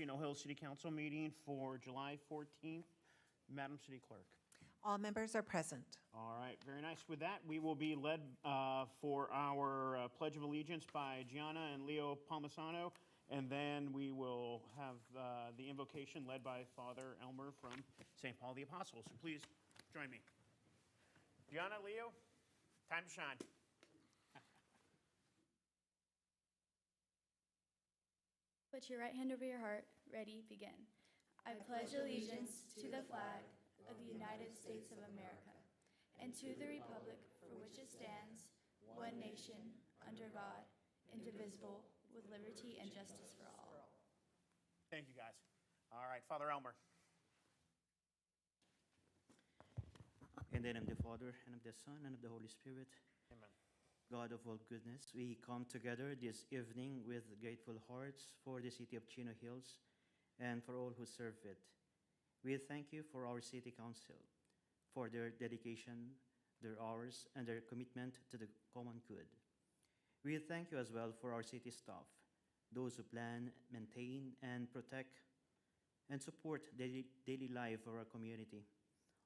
Chino Hills City Council meeting for July 14th. Madam City Clerk. All members are present. All right, very nice. With that, we will be led for our Pledge of Allegiance by Gianna and Leo Palmisano, and then we will have the invocation led by Father Elmer from St. Paul the Apostle. So please join me. Gianna, Leo, time to shine. Put your right hand over your heart. Ready, begin. I pledge allegiance to the flag of the United States of America and to the republic for which it stands, one nation, under God, indivisible, with liberty and justice for all. Thank you, guys. All right, Father Elmer. In the name of the Father, and of the Son, and of the Holy Spirit. Amen. God of all goodness, we come together this evening with grateful hearts for the city of Chino Hills and for all who serve it. We thank you for our city council, for their dedication, their hours, and their commitment to the common good. We thank you as well for our city staff, those who plan, maintain, and protect and support the daily life of our community,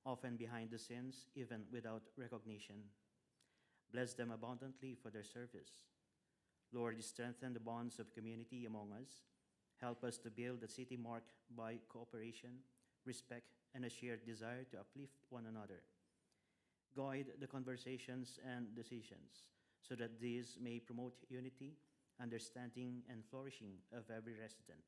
often behind the scenes, even without recognition. Bless them abundantly for their service. Lord, strengthen the bonds of community among us. Help us to build a city marked by cooperation, respect, and a shared desire to uplift one another. Guide the conversations and decisions so that these may promote unity, understanding, and flourishing of every resident.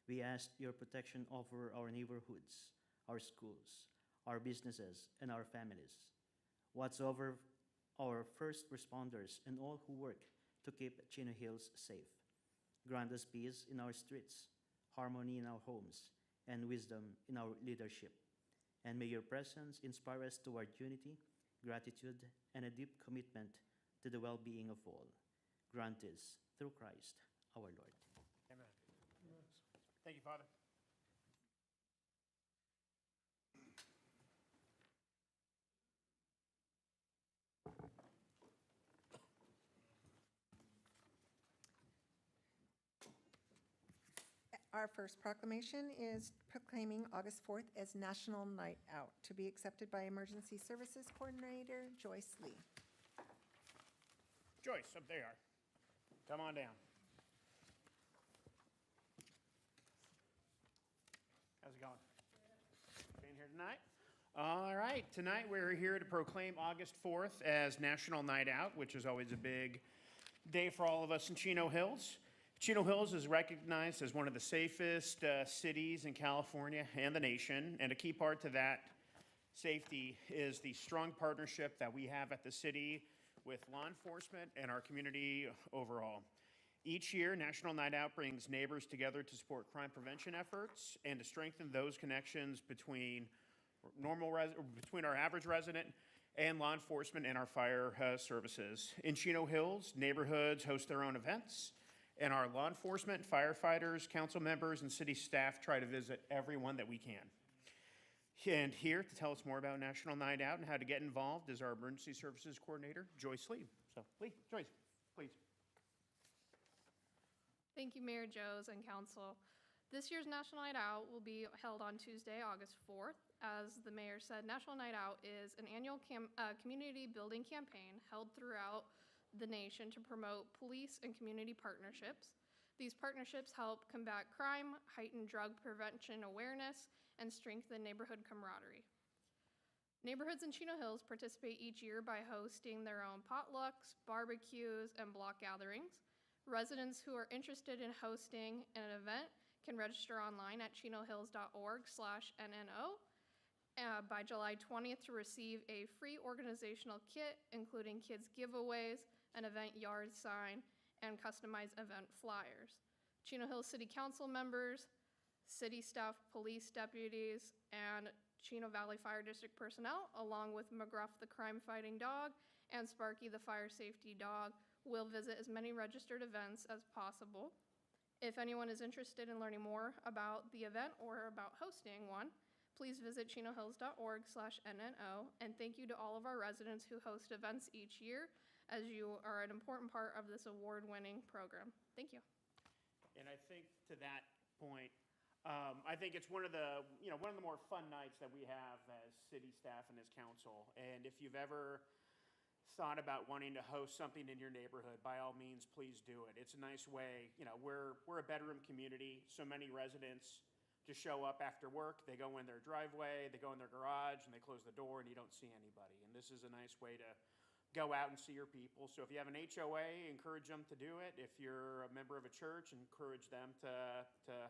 We ask your protection over our neighborhoods, our schools, our businesses, and our families. Whatsoever our first responders and all who work to keep Chino Hills safe. Grant us peace in our streets, harmony in our homes, and wisdom in our leadership. And may your presence inspire us toward unity, gratitude, and a deep commitment to the well-being of all. Grant this through Christ, our Lord. Amen. Thank you, Father. Our first proclamation is proclaiming August 4th as National Night Out, to be accepted by Emergency Services Coordinator Joyce Lee. Joyce, up there you are. Come on down. How's it going? Being here tonight? All right, tonight we're here to proclaim August 4th as National Night Out, which is always a big day for all of us in Chino Hills. Chino Hills is recognized as one of the safest cities in California and the nation, and a key part to that safety is the strong partnership that we have at the city with law enforcement and our community overall. Each year, National Night Out brings neighbors together to support crime prevention efforts and to strengthen those connections between between our average resident and law enforcement and our fire services. In Chino Hills, neighborhoods host their own events, and our law enforcement, firefighters, council members, and city staff try to visit everyone that we can. And here to tell us more about National Night Out and how to get involved is our Emergency Services Coordinator, Joyce Lee. So, Lee, Joyce, please. Thank you, Mayor Joes and Council. This year's National Night Out will be held on Tuesday, August 4th. As the mayor said, National Night Out is an annual community building campaign held throughout the nation to promote police and community partnerships. These partnerships help combat crime, heighten drug prevention awareness, and strengthen neighborhood camaraderie. Neighborhoods in Chino Hills participate each year by hosting their own potlucks, barbecues, and block gatherings. Residents who are interested in hosting an event can register online at chinohills.org/NNO by July 20th to receive a free organizational kit, including kids giveaways, an event yard sign, and customized event flyers. Chino Hills City Council members, city staff, police deputies, and Chino Valley Fire District personnel, along with McGruff the crime-fighting dog and Sparky the fire safety dog, will visit as many registered events as possible. If anyone is interested in learning more about the event or about hosting one, please visit chinohills.org/NNO, and thank you to all of our residents who host events each year, as you are an important part of this award-winning program. Thank you. And I think to that point, I think it's one of the more fun nights that we have as city staff and as council. And if you've ever thought about wanting to host something in your neighborhood, by all means, please do it. It's a nice way. We're a bedroom community. So many residents just show up after work. They go in their driveway, they go in their garage, and they close the door, and you don't see anybody. And this is a nice way to go out and see your people. So if you have an HOA, encourage them to do it. If you're a member of a church, encourage them to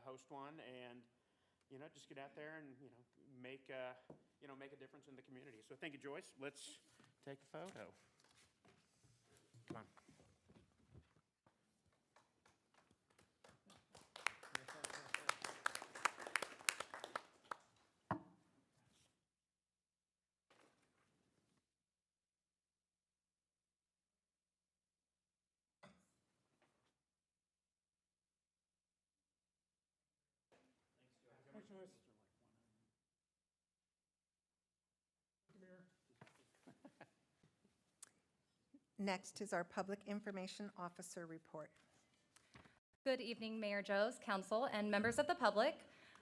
host one, and just get out there and make a difference in the community. So thank you, Joyce. Let's take a photo. Come on. Next is our Public Information Officer report. Good evening, Mayor Joes, Council, and members of the public.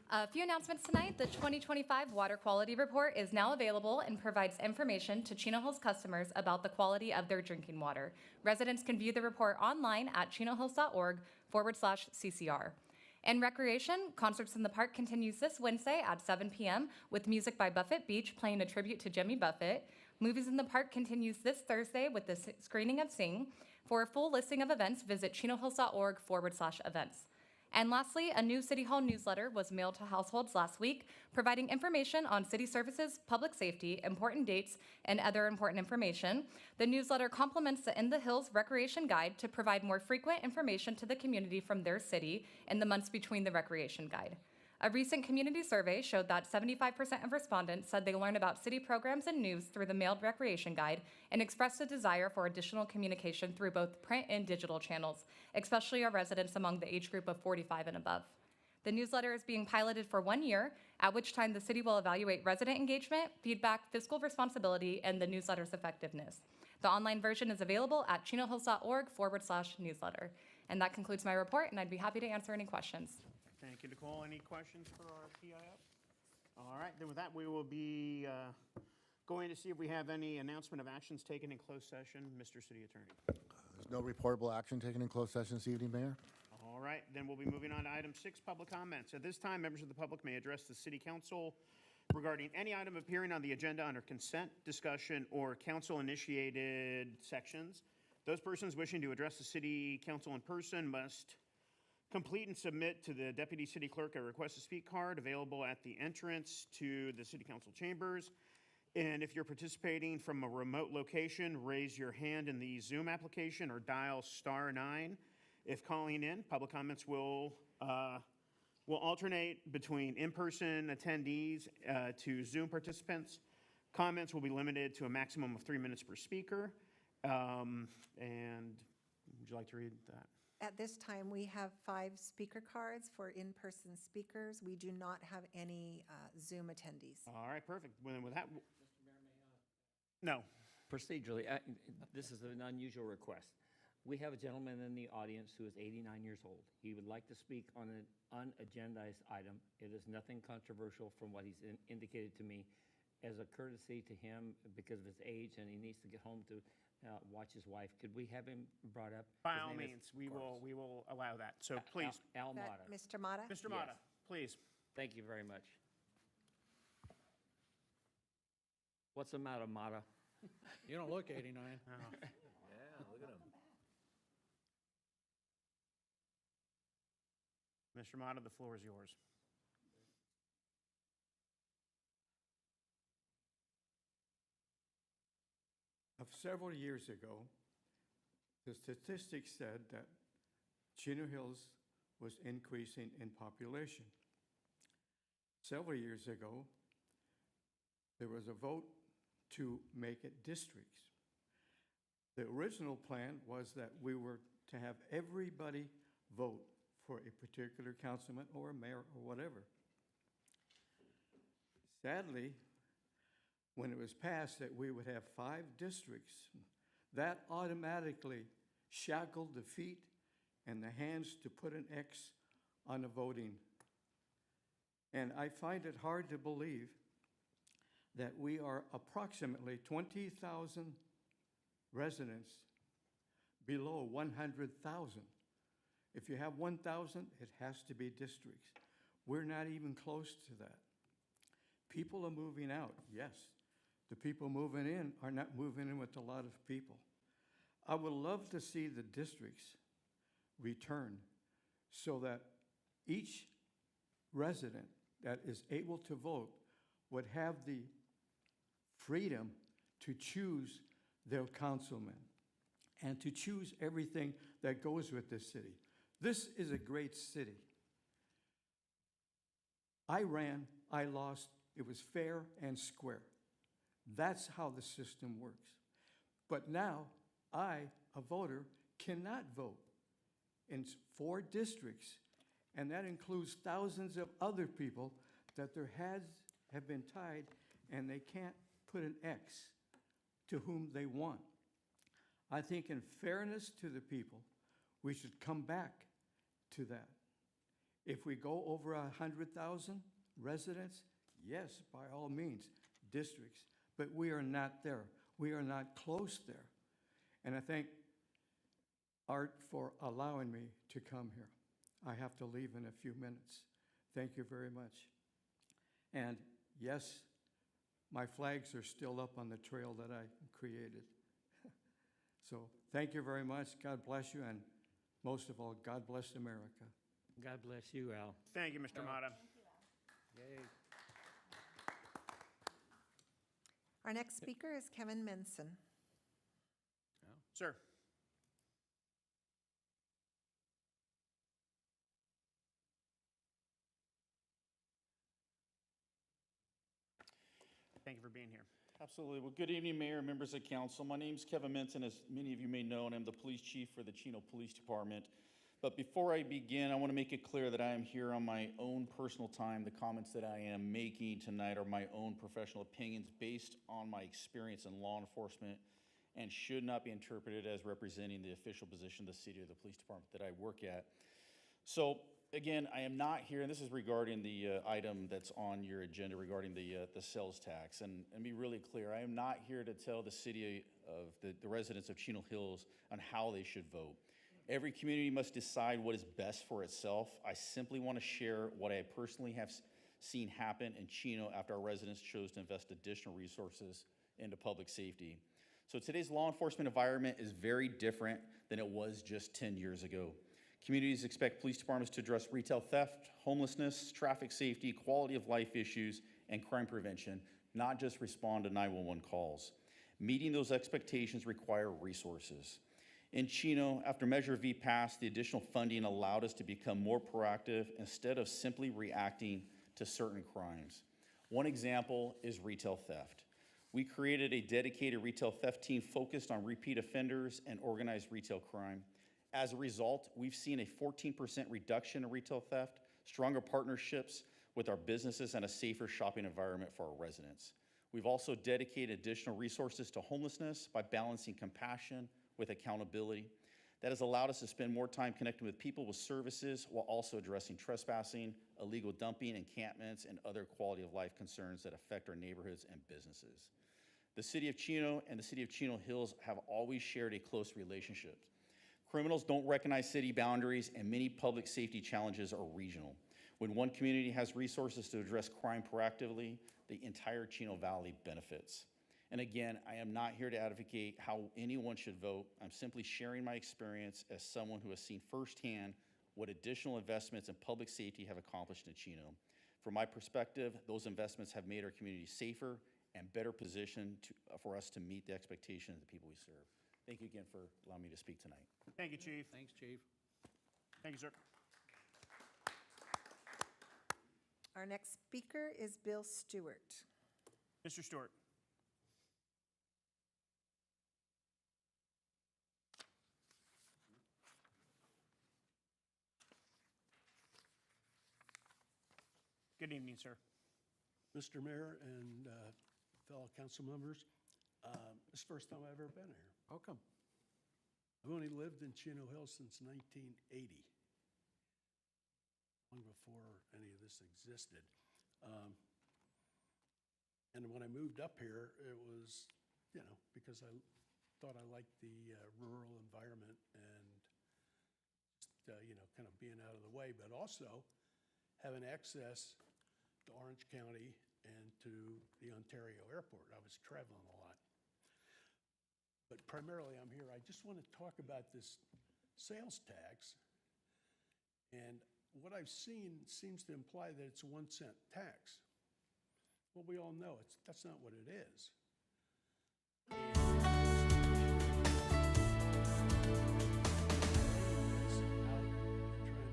A few announcements tonight. The 2025 Water Quality Report is now available and provides information to Chino Hills customers about the quality of their drinking water. Residents can view the report online at chinohills.org/CCR. In recreation, Concerts in the Park continues this Wednesday at 7 p.m. with music by Buffett Beach playing a tribute to Jimmy Buffett. Movies in the Park continues this Thursday with the screening of Sing. For a full listing of events, visit chinohills.org/events. And lastly, a new City Hall newsletter was mailed to households last week, providing information on city services, public safety, important dates, and other important information. The newsletter complements the In the Hills Recreation Guide to provide more frequent information to the community from their city in the months between the Recreation Guide. A recent community survey showed that 75% of respondents said they learn about city programs and news through the mailed Recreation Guide and expressed a desire for additional communication through both print and digital channels, especially our residents among the age group of 45 and above. The newsletter is being piloted for 1 year, at which time the city will evaluate resident engagement, feedback, fiscal responsibility, and the newsletter's effectiveness. The online version is available at chinohills.org/newsletter. And that concludes my report, and I'd be happy to answer any questions. Thank you, Nicole. Any questions for our PIO? All right, then with that, we will be going to see if we have any announcement of actions taken in closed session. Mr. City Attorney. There's no reportable action taken in closed session this evening, Mayor. All right, then we'll be moving on to item 6, public comments. At this time, members of the public may address the City Council regarding any item appearing on the agenda under consent, discussion, or council-initiated sections. Those persons wishing to address the City Council in person must complete and submit to the Deputy City Clerk a request to speak card available at the entrance to the City Council chambers. And if you're participating from a remote location, raise your hand in the Zoom application or dial *9. If calling in, public comments will alternate between in-person attendees to Zoom participants. Comments will be limited to a maximum of 3 minutes per speaker. And would you like to read that? At this time, we have 5 speaker cards for in-person speakers. We do not have any Zoom attendees. All right, perfect. Well, then with that, no. Procedurally, this is an unusual request. We have a gentleman in the audience who is 89 years old. He would like to speak on an unagendized item. It is nothing controversial from what he's indicated to me. As a courtesy to him, because of his age and he needs to get home to watch his wife, could we have him brought up? By His all name is- means, we will allow that. So please, Al Is that Mata. Mr. Mata? Mr. Mata, please. Thank you very much. What's the matter, Mata? You don't look 89. Mr. Mata, the floor is yours. Of several years ago, the statistics said that Chino Hills was increasing in population. Several years ago, there was a vote to make it districts. The original plan was that we were to have everybody vote for a particular councilman or a mayor or whatever. Sadly, when it was passed that we would have 5 districts, that automatically shackled the feet and the hands to put an X on the voting And I find it hard to believe that we are approximately 20,000 residents below 100,000. If you have 1,000, it has to be districts. We're not even close to that. People are moving out, yes. The people moving in are not moving in with a lot of people. I would love to see the districts return so that each resident that is able to vote would have the freedom to choose their councilman and to choose everything that goes with this city. This is a great city. I ran, I lost, it was fair and square. That's how the system works. But now, I, a voter, cannot vote in 4 districts, and that includes thousands of other people that their heads have been tied and they can't put an X to whom they want. I think in fairness to the people, we should come back to that. If we go over 100,000 residents, yes, by all means, districts, but we are not there. We are not close there. And I thank Art for allowing me to come here. I have to leave in a few minutes. Thank you very much. And yes, my flags are still up on the trail that I created. So thank you very much. God bless you. And most of all, God bless America. God bless you, Al. Thank you, Mr. Mata. Yay. Our next speaker is Kevin Menson. Sir. Thank you for being here. Absolutely. Well, good evening, Mayor, members of council. My name's Kevin Minton, as many of you may know, and I'm the police chief for the Chino Police Department. But before I begin, I want to make it clear that I am here on my own personal time. The comments that I am making tonight are my own professional opinions based on my experience in law enforcement and should not be interpreted as representing the official position of the city or the police department that I work at. So again, I am not here, and this is regarding the item that's on your agenda regarding the sales tax. And be really clear, I am not here to tell the city of the residents of Chino Hills on how they should vote. Every community must decide what is best for itself. I simply want to share what I personally have seen happen in Chino after our residents chose to invest additional resources into public safety. So today's law enforcement environment is very different than it was just 10 years ago. Communities expect police departments to address retail theft, homelessness, traffic safety, quality of life issues, and crime prevention, not just respond to 911 calls. Meeting those expectations require resources. In Chino, after Measure V passed, the additional funding allowed us to become more proactive instead of simply reacting to certain crimes. One example is retail theft. We created a dedicated retail theft team focused on repeat offenders and organized retail crime. As a result, we've seen a 14% reduction in retail theft, stronger partnerships with our businesses, and a safer shopping environment for our residents. We've also dedicated additional resources to homelessness by balancing compassion with accountability. That has allowed us to spend more time connecting with people with services while also addressing trespassing, illegal dumping, encampments, and other quality of life concerns that affect our neighborhoods and businesses. The City of Chino and the City of Chino Hills have always shared a close relationship. Criminals don't recognize city boundaries, and many public safety challenges are regional. When one community has resources to address crime proactively, the entire Chino Valley benefits. And again, I am not here to advocate how anyone should vote. I'm simply sharing my experience as someone who has seen firsthand what additional investments in public safety have accomplished in Chino. From my perspective, those investments have made our community safer and better positioned for us to meet the expectations of the people we serve. Thank you again for allowing me to speak tonight. Thank you, Chief. Thanks, Chief. Thank you, sir. Our next speaker is Bill Stewart. Mr. Stewart. Good evening, sir. Mr. Mayor and fellow council members, this is the first time I've ever been here. How come? I've only lived in Chino Hills since 1980. long before any of this existed. And when I moved up here, it was, because I thought I liked the rural environment and, kind of being out of the way, but also having access to Orange County and to the Ontario airport. I was traveling a lot. But primarily I'm here, I just want to talk about this sales tax. And what I've seen seems to imply that it's a 1 cent tax. Well, we all know that's not what it is. Trying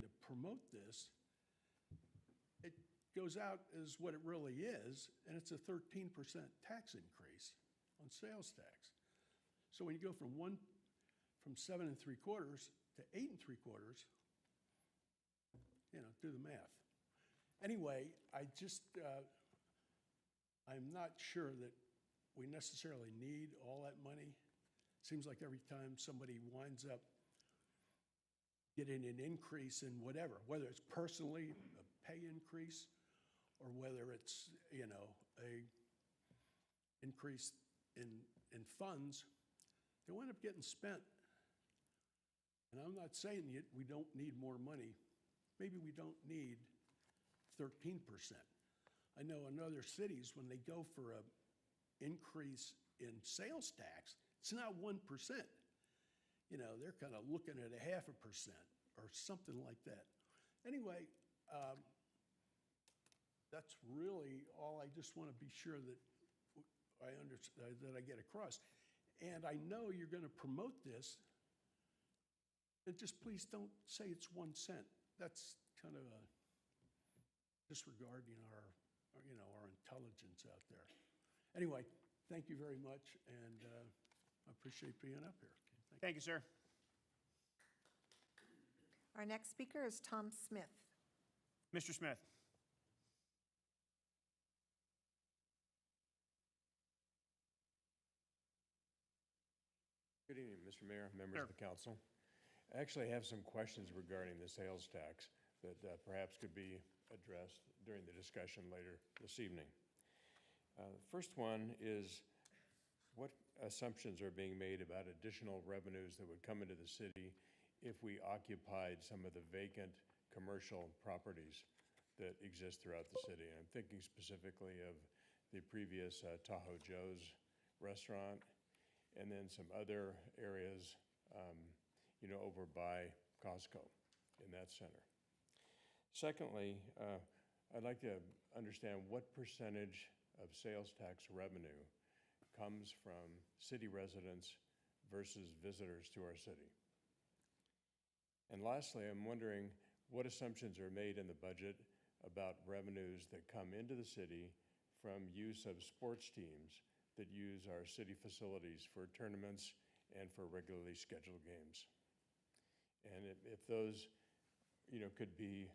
to promote this, it goes out as what it really is, and it's a 13% tax increase on sales tax. So when you go from 7 3/4 to 8 3/4, do the math. Anyway, I'm not sure that we necessarily need all that money. Seems like every time somebody winds up getting an increase in whatever, whether it's personally a pay increase or whether it's, a increase in funds, they wind up getting spent. And I'm not saying we don't need more money. Maybe we don't need 13%. I know in other cities, when they go for an increase in sales tax, it's not 1%. They're kind of looking at 0.5% or something like that. Anyway, that's really all. I just want to be sure that I understand, that I get across. And I know you're going to promote this, and just please don't say it's 1 cent. That's kind of disregarding our intelligence out there. Anyway, thank you very much, and I appreciate being up here. Okay, Thank you, sir. Our next speaker is Tom Smith. Mr. Smith. Good evening, Mr. Mayor, members of the council. I actually have some questions regarding the sales tax that perhaps could be addressed during the discussion later this evening. The first one is, what assumptions are being made about additional revenues that would come into the city if we occupied some of the vacant commercial properties that exist throughout the city? And I'm thinking specifically of the previous Tahoe Joe's restaurant, and then some other areas, over by Costco in that center. Secondly, I'd like to understand what percentage of sales tax revenue comes from city residents versus visitors to our city. And lastly, I'm wondering what assumptions are made in the budget about revenues that come into the city from use of sports teams that use our city facilities for tournaments and for regularly scheduled games. And if those, could be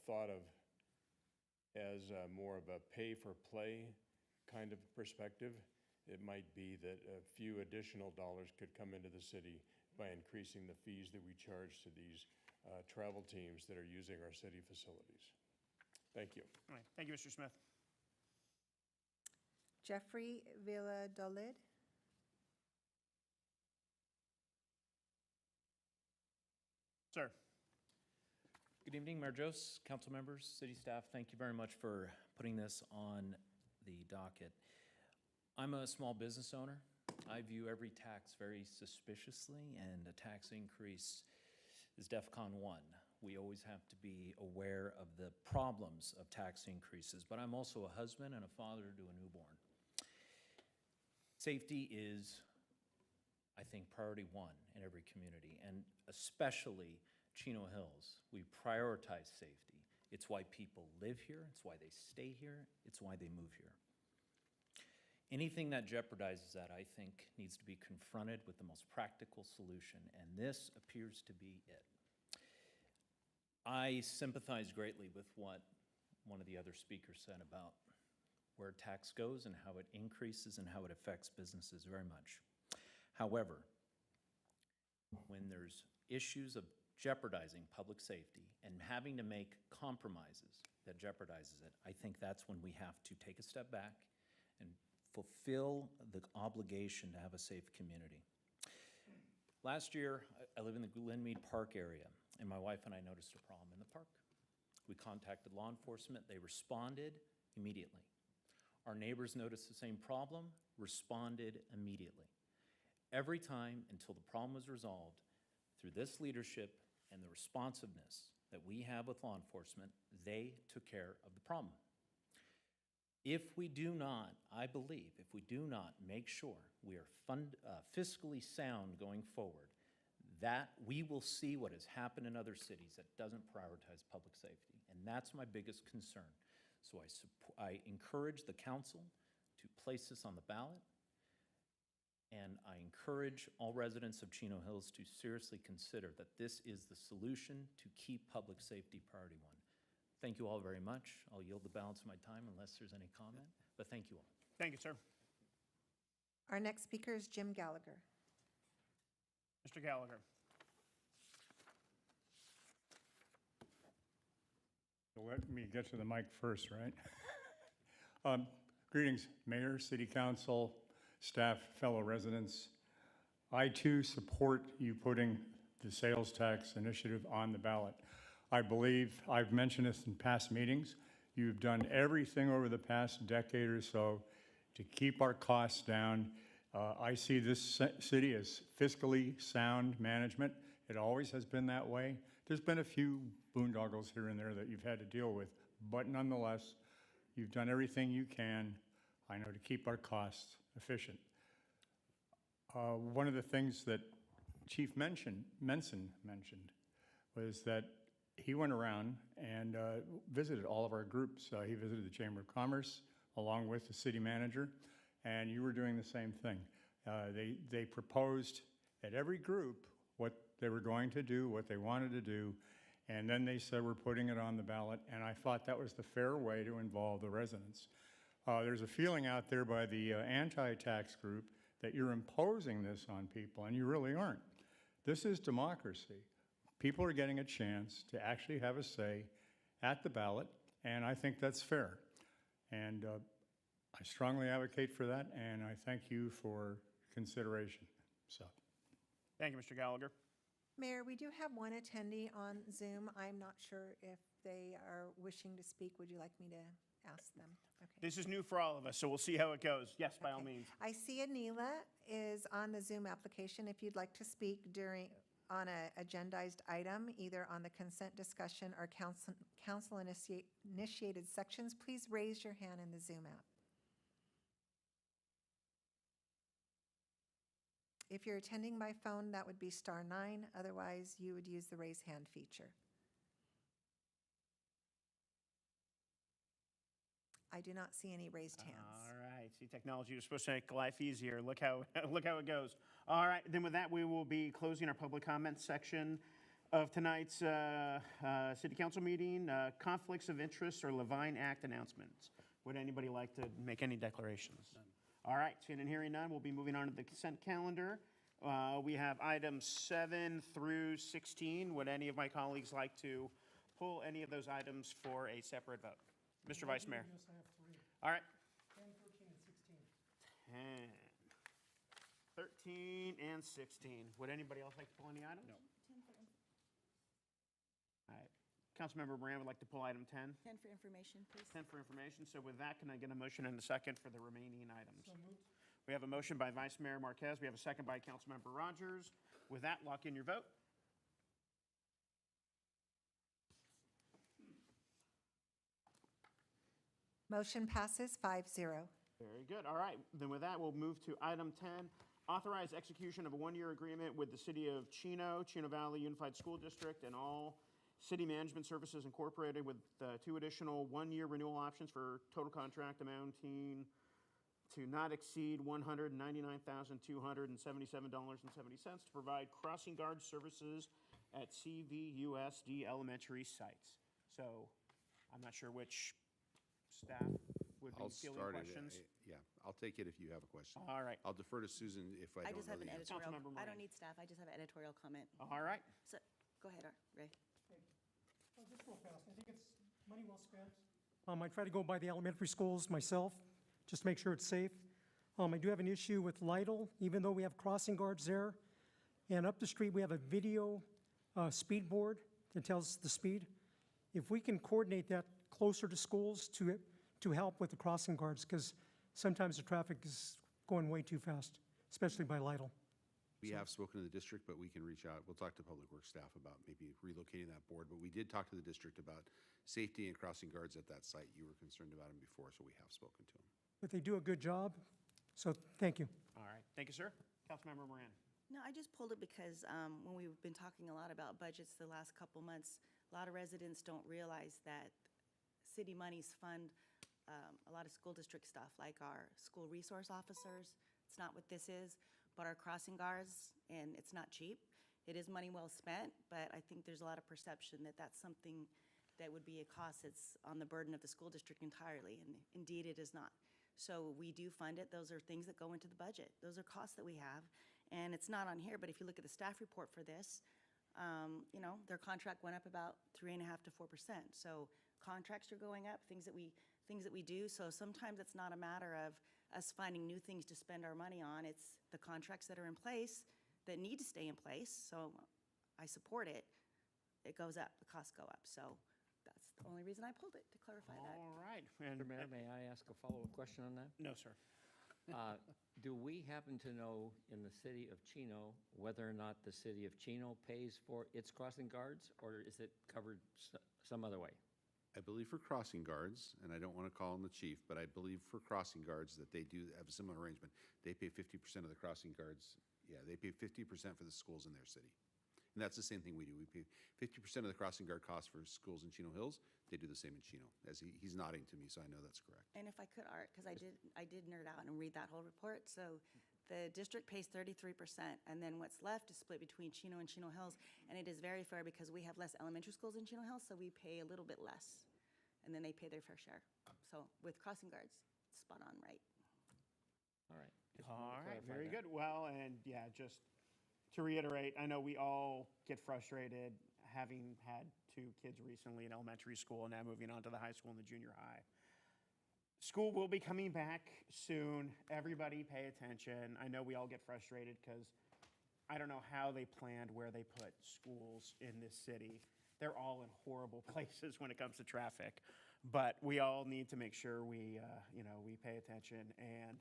thought of as more of a pay-for-play kind of perspective, it might be that a few additional dollars could come into the city by increasing the fees that we charge to these travel teams that are using our city facilities. Thank you. All right. Thank you, Mr. Smith. Jeffrey Villadolid. Sir. Good evening, Mayor Jose, council members, city staff. Thank you very much for putting this on the docket. I'm a small business owner. I view every tax very suspiciously, and a tax increase is DEFCON 1. We always have to be aware of the problems of tax increases, but I'm also a husband and a father to a newborn. Safety is, I think, priority 1 in every community, and especially Chino Hills. We prioritize safety. It's why people live here, it's why they stay here, it's why they move here. Anything that jeopardizes that, I think, needs to be confronted with the most practical solution, and this appears to be it. I sympathize greatly with what one of the other speakers said about where tax goes and how it increases and how it affects businesses very much. However, when there's issues of jeopardizing public safety and having to make compromises that jeopardizes it, I think that's when we have to take a step back and fulfill the obligation to have a safe community. Last year, I live in the Glenmead Park area, and my wife and I noticed a problem in the park. We contacted law enforcement. They responded immediately. Our neighbors noticed the same problem, responded immediately. Every time until the problem was resolved, through this leadership and the responsiveness that we have with law enforcement, they took care of the problem. If we do not, I believe, if we do not make sure we are fiscally sound going forward, that we will see what has happened in other cities that doesn't prioritize public safety. And that's my biggest concern. So I encourage the council to place this on the ballot. And I encourage all residents of Chino Hills to seriously consider that this is the solution to keep public safety priority one. Thank you all very much. I'll yield the balance of my time unless there's any comment, but thank you all. Thank you, sir. Our next speaker is Jim Gallagher. Mr. Gallagher. Let me get to the mic first, right? Greetings, Mayor, City Council, staff, fellow residents. I too support you putting the sales tax initiative on the ballot. I believe, I've mentioned this in past meetings, you've done everything over the past decade or so to keep our costs down. I see this city as fiscally sound management. It always has been that way. There's been a few boondoggles here and there that you've had to deal with, but nonetheless, you've done everything you can, I know, to keep our costs efficient. One of the things that Chief Menson mentioned was that he went around and visited all of our groups. He visited the Chamber of Commerce along with the city manager, and you were doing the same thing. They proposed at every group what they were going to do, what they wanted to do, and then they said we're putting it on the ballot, and I thought that was the fair way to involve the residents. There's a feeling out there by the anti-tax group that you're imposing this on people, and you really aren't. This is democracy. People are getting a chance to actually have a say at the ballot, and I think that's fair. And I strongly advocate for that, and I thank you for consideration. So, Thank you, Mr. Gallagher. Mayor, we do have one attendee on Zoom. I'm not sure if they are wishing to speak. Would you like me to ask them? Okay. This is new for all of us, so we'll see how it goes. Yes, by all means. I see Anila is on the Zoom application. If you'd like to speak on a agendized item, either on the consent discussion or council initiated sections, please raise your hand in the Zoom app. If you're attending by phone, that would be *9. Otherwise, you would use the raise hand feature. I do not see any raised hands. All right. See, technology is supposed to make life easier. Look how it goes. All right. Then with that, we will be closing our public comment section of tonight's City Council meeting. Conflicts of interest or Levine Act announcements. Would anybody like to make any declarations? None. All right. Seeing and hearing none, we'll be moving on to the consent calendar. We have items 7 through 16. Would any of my colleagues like to pull any of those items for a separate vote? Mr. Vice Mayor. Yes, I have 3. All right. 10, 13, and 16. 10, 13, and 16. Would anybody else like to pull any items? No. All right. Councilmember Moran would like to pull item 10. 10 for information, please. 10 for information. So with that, can I get a motion and a second for the remaining items? So moved. We have a motion by Vice Mayor Marquez. We have a second by Councilmember Rogers. With that, lock in your vote. Motion passes 5-0. Very good. All right. Then with that, we'll move to item 10. Authorize execution of a one-year agreement with the City of Chino, Chino Valley Unified School District, and all City Management Services Incorporated with 2 additional one-year renewal options for total contract amounting to not exceed $199,277.70 to provide crossing guard services at CVUSD elementary sites. So I'm not sure which staff would be fielding questions. Yeah, I'll take it if you have a question. All right. I'll defer to Susan if I I don't just know have an the answer. editorial. Councilmember I don't Moran. need staff. I just have an editorial comment. All right. So, Go ahead, Ray. Just real fast, I think it's money well spent. I try to go by the elementary schools myself, just to make sure it's safe. I do have an issue with Lytle, even though we have crossing guards there. And up the street, we have a video speed board that tells the speed. If we can coordinate that closer to schools to help with the crossing guards, because sometimes the traffic is going way too fast, especially by Lytle. We have spoken to the district, but we can reach out. We'll talk to Public Works staff about maybe relocating that board. But we did talk to the district about safety and crossing guards at that site. You were concerned about them before, so we have spoken to them. But they do a good job, so thank you. All right, thank you, sir. Councilmember Moran. No, I just pulled it because when we've been talking a lot about budgets the last couple months, a lot of residents don't realize that city monies fund a lot of school district stuff, like our school resource officers. It's not what this is, but our crossing guards, and it's not cheap. It is money well spent, but I think there's a lot of perception that that's something that would be a cost that's on the burden of the school district entirely, and indeed it is not. So we do fund it. Those are things that go into the budget. Those are costs that we have, and it's not on here, but if you look at the staff report for this, you know, their contract went up about 3.5% to 4%. So contracts are going up, things that we do. So sometimes it's not a matter of us finding new things to spend our money on. It's the contracts that are in place that need to stay in place. So I support it. It goes up, the costs go up. So that's the only reason I pulled it, to clarify that. All right. Mr. Mayor, may I ask a follow-up question on that? No, sir. Do we happen to know in the city of Chino whether or not the city of Chino pays for its crossing guards, or is it covered some other way? I believe for crossing guards, and I don't want to call on the chief, but I believe for crossing guards that they do have a similar arrangement. They pay 50% of the crossing guards. Yeah, they pay 50% for the schools in their city. And that's the same thing we do. We pay 50% of the crossing guard cost for schools in Chino Hills. They do the same in Chino, as he's nodding to me, so I know that's correct. And if I could, Art, because I did nerd out and read that whole report. So the district pays 33%, and then what's left is split between Chino and Chino Hills. And it is very fair because we have less elementary schools in Chino Hills, so we pay a little bit less. And then they pay their fair share. So with crossing guards, spot on, right? All right. Just All wanted to right, clarify very that. good. Well, and yeah, just to reiterate, I know we all get frustrated having had 2 kids recently in elementary school and now moving on to the high school and the junior high. School will be coming back soon. Everybody pay attention. I know we all get frustrated because I don't know how they planned where they put schools in this city. They're all in horrible places when it comes to traffic, but we all need to make sure we pay attention. And,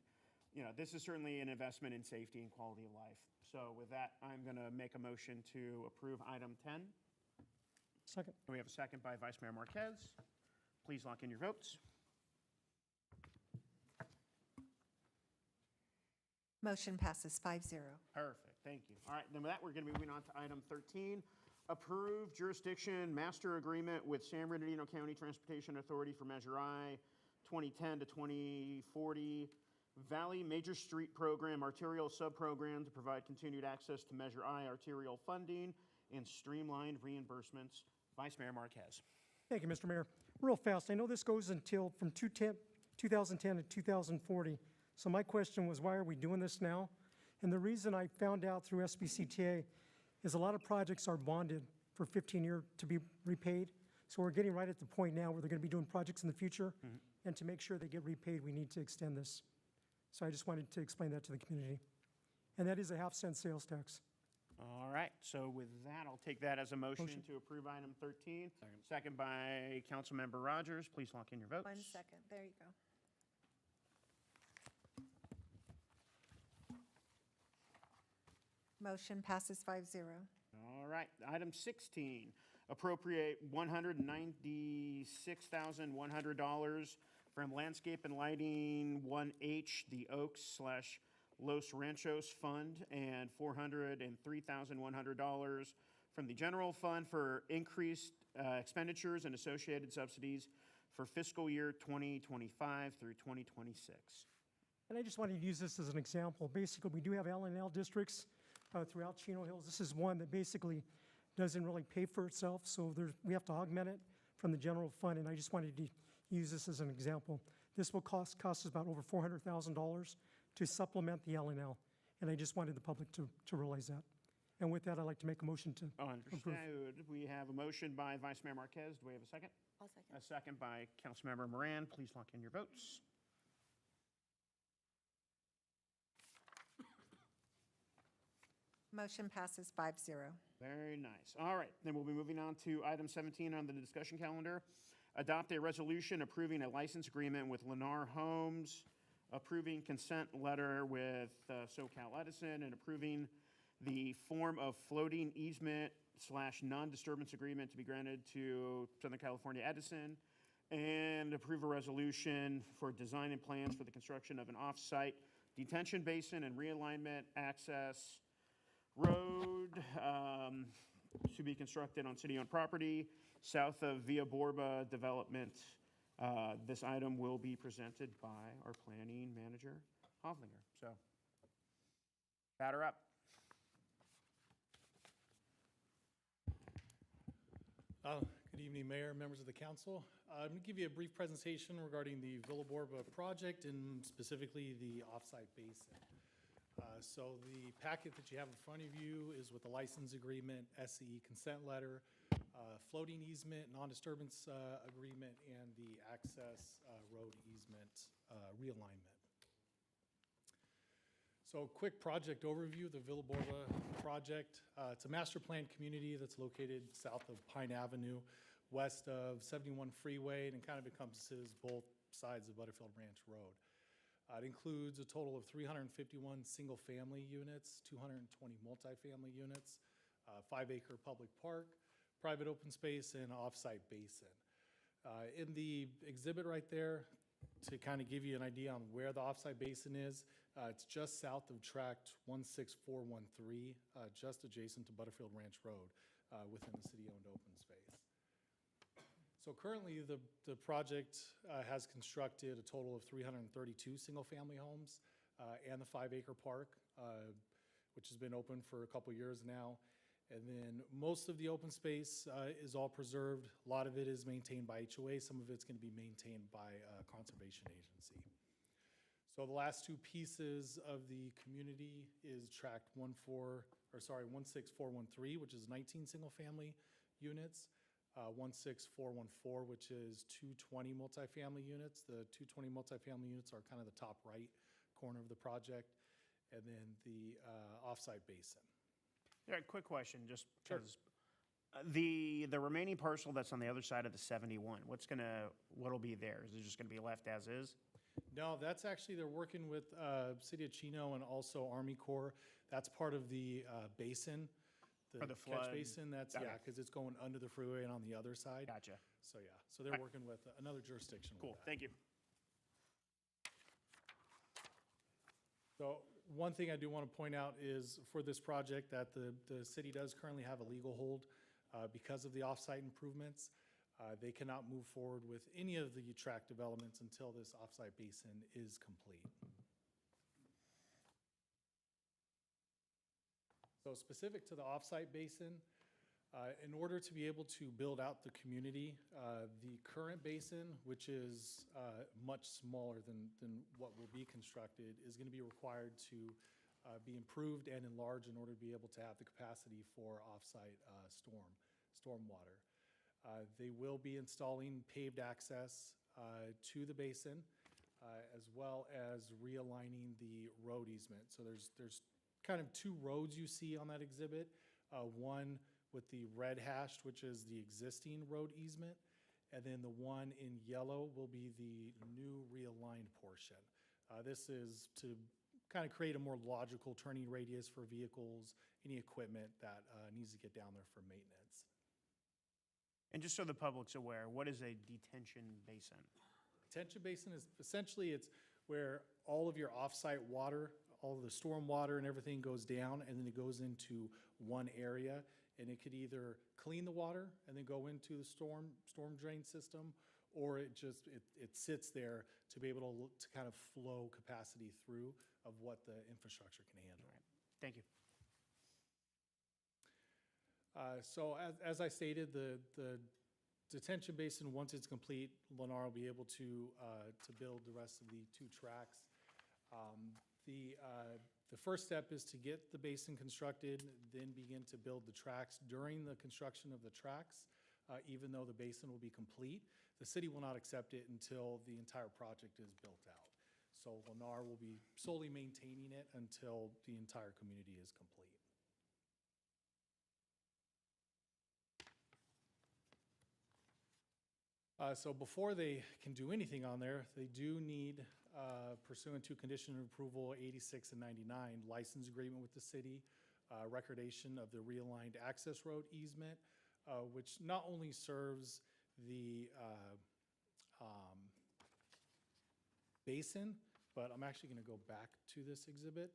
this is certainly an investment in safety and quality of life. So with that, I'm going to make a motion to approve item 10. Second. We have a second by Vice Mayor Marquez. Please lock in your votes. Motion passes 5-0. Perfect, thank you. All right, then with that, we're going to be moving on to item 13. Approve jurisdiction master agreement with San Bernardino County Transportation Authority for Measure I 2010 to 2040 Valley Major Street Program Arterial Subprogram to provide continued access to Measure I arterial funding and streamlined reimbursements. Vice Mayor Marquez. Thank you, Mr. Mayor. Real fast, I know this goes until from 2010 to 2040. So my question was, why are we doing this now? And the reason I found out through SBCTA is a lot of projects are bonded for 15 years to be repaid. So we're getting right at the point now where they're going to be doing projects in the future. And to make sure they get repaid, we need to extend this. So I just wanted to explain that to the community. And that is a 0.5-cent sales tax. All right, so with that, I'll take that as a motion to approve item 13. Second by Councilmember Rogers. Please lock in your votes. 1 second, there you go. Motion passes 5-0. All right, item 16, appropriate $196,100 from Landscape and Lighting 1H, the Oaks/Los Ranchos Fund, and $403,100 from the General Fund for increased expenditures and associated subsidies for fiscal year 2025 through 2026. And I just wanted to use this as an example. Basically, we do have L&L districts throughout Chino Hills. This is one that basically doesn't really pay for itself, so we have to augment it from the general fund, and I just wanted to use this as an example. This will cost us about over $400,000 to supplement the L&L, and I just wanted the public to realize that. And with that, I'd like to make a motion to approve. Understood. We have a motion by Vice Mayor Marquez. Do we have a second? I'll second. A second by Councilmember Moran. Please lock in your votes. Motion passes 5-0. Very nice. All right, then we'll be moving on to item 17 on the discussion calendar. Adopt a resolution approving a license agreement with Lennar Homes, approving consent letter with SoCal Edison, and approving the form of floating easement / non-disturbance agreement to be granted to Southern California Edison, and approve a resolution for design and plans for the construction of an off-site detention basin and realignment access road to be constructed on city-owned property south of Via Borba Development. This item will be presented by our planning manager, Hovlinger. So, batter up. Good evening, Mayor, members of the council. I'm going to give you a brief presentation regarding the Villa Borba project and specifically the offsite basin. So the packet that you have in front of you is with the license agreement, SCE consent letter, floating easement, non-disturbance agreement, and the access road easement realignment. So quick project overview, the Villa Borba project. It's a master planned community that's located south of Pine Avenue, west of 71 Freeway, and it kind of encompasses both sides of Butterfield Ranch Road. It includes a total of 351 single-family units, 220 multifamily units, 5-acre public park, private open space, and off-site basin. In the exhibit right there, to kind of give you an idea on where the off-site basin is, it's just south of tract 16413, just adjacent to Butterfield Ranch Road, within the city-owned open space. So currently, the project has constructed a total of 332 single-family homes and the 5-acre park, which has been open for a couple years now. And then most of the open space is all preserved. A lot of it is maintained by HOA. Some of it's going to be maintained by a conservation agency. So the last two pieces of the community is tract 16413, which is 19 single-family units. 16414, which is 220 multifamily units. The 220 multifamily units are kind of the top right corner of the project, and then the offsite basin. Yeah, quick question, just because the remaining parcel that's on the other side of the 71, what'll be there? Is it just gonna be left as is? No, that's actually, they're working with City of Chino and also Army Corps. That's part of the basin. For the flood. Catch basin, that's, Okay. yeah, because it's going under the freeway and on the other side. Gotcha. So, yeah, so they're working with another jurisdiction. Cool, thank you. So one thing I do want to point out is for this project that the city does currently have a legal hold because of the off-site improvements. They cannot move forward with any of the tract developments until this off-site basin is complete. So specific to the off-site basin, in order to be able to build out the community, the current basin, which is much smaller than what will be constructed, is going to be required to be improved and enlarged in order to be able to have the capacity for off-site stormwater. They will be installing paved access to the basin, as well as realigning the road easement. So there's kind of two roads you see on that exhibit. One with the red hashed, which is the existing road easement, and then the one in yellow will be the new realigned portion. This is to kind of create a more logical turning radius for vehicles, any equipment that needs to get down there for maintenance. And just so the public's aware, what is a detention basin? Detention basin is essentially, it's where all of your off-site water, all of the storm water and everything goes down, and then it goes into one area, and it could either clean the water and then go into the storm drain system, or it sits there to be able to kind of flow capacity through of what the infrastructure can handle. All right. Thank you. So as I stated, the detention basin, once it's complete, Lennar will be able to build the rest of the two tracks. The The first step is to get the basin constructed, then begin to build the tracks. During the construction of the tracks, even though the basin will be complete, the city will not accept it until the entire project is built out. So Lennar will be solely maintaining it until the entire community is complete. So before they can do anything on there, they do need, pursuant to condition of approval 86 and 99, license agreement with the city, recordation of the realigned access road easement, which not only serves the basin, but I'm actually going to go back to this exhibit,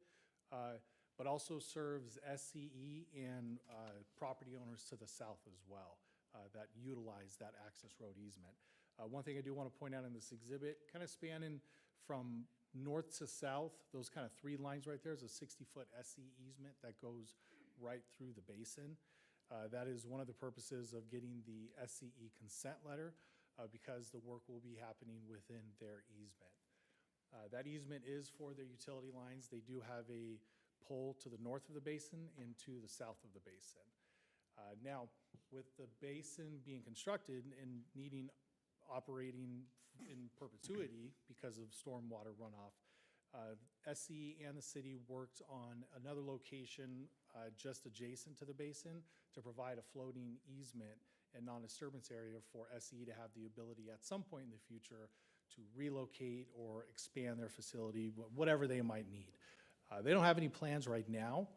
but also serves SCE and property owners to the south as well that utilize that access road easement. One thing I do want to point out in this exhibit, kind of spanning from north to south, those kind of three lines right there is a 60-foot SC easement that goes right through the basin. That is one of the purposes of getting the SCE consent letter because the work will be happening within their easement. That easement is for their utility lines. They do have a pole to the north of the basin and to the south of the basin. Now, with the basin being constructed and needing operating in perpetuity because of stormwater runoff, SCE and the city worked on another location just adjacent to the basin to provide a floating easement and non-disturbance area for SCE to have the ability at some point in the future to relocate or expand their facility, whatever they might need. They don't have any plans right now,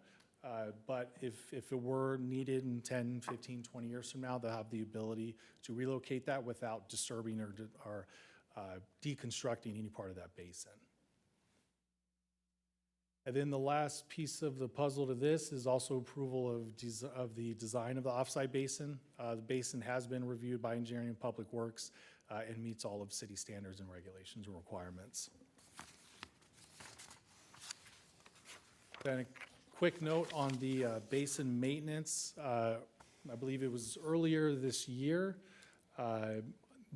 but if it were needed in 10, 15, 20 years from now, they'll have the ability to relocate that without disturbing or deconstructing any part of that basin. And then the last piece of the puzzle to this is also approval of the design of the offsite basin. The basin has been reviewed by Engineering and Public Works and meets all of city standards and regulations and requirements. Then a quick note on the basin maintenance. I believe it was earlier this year,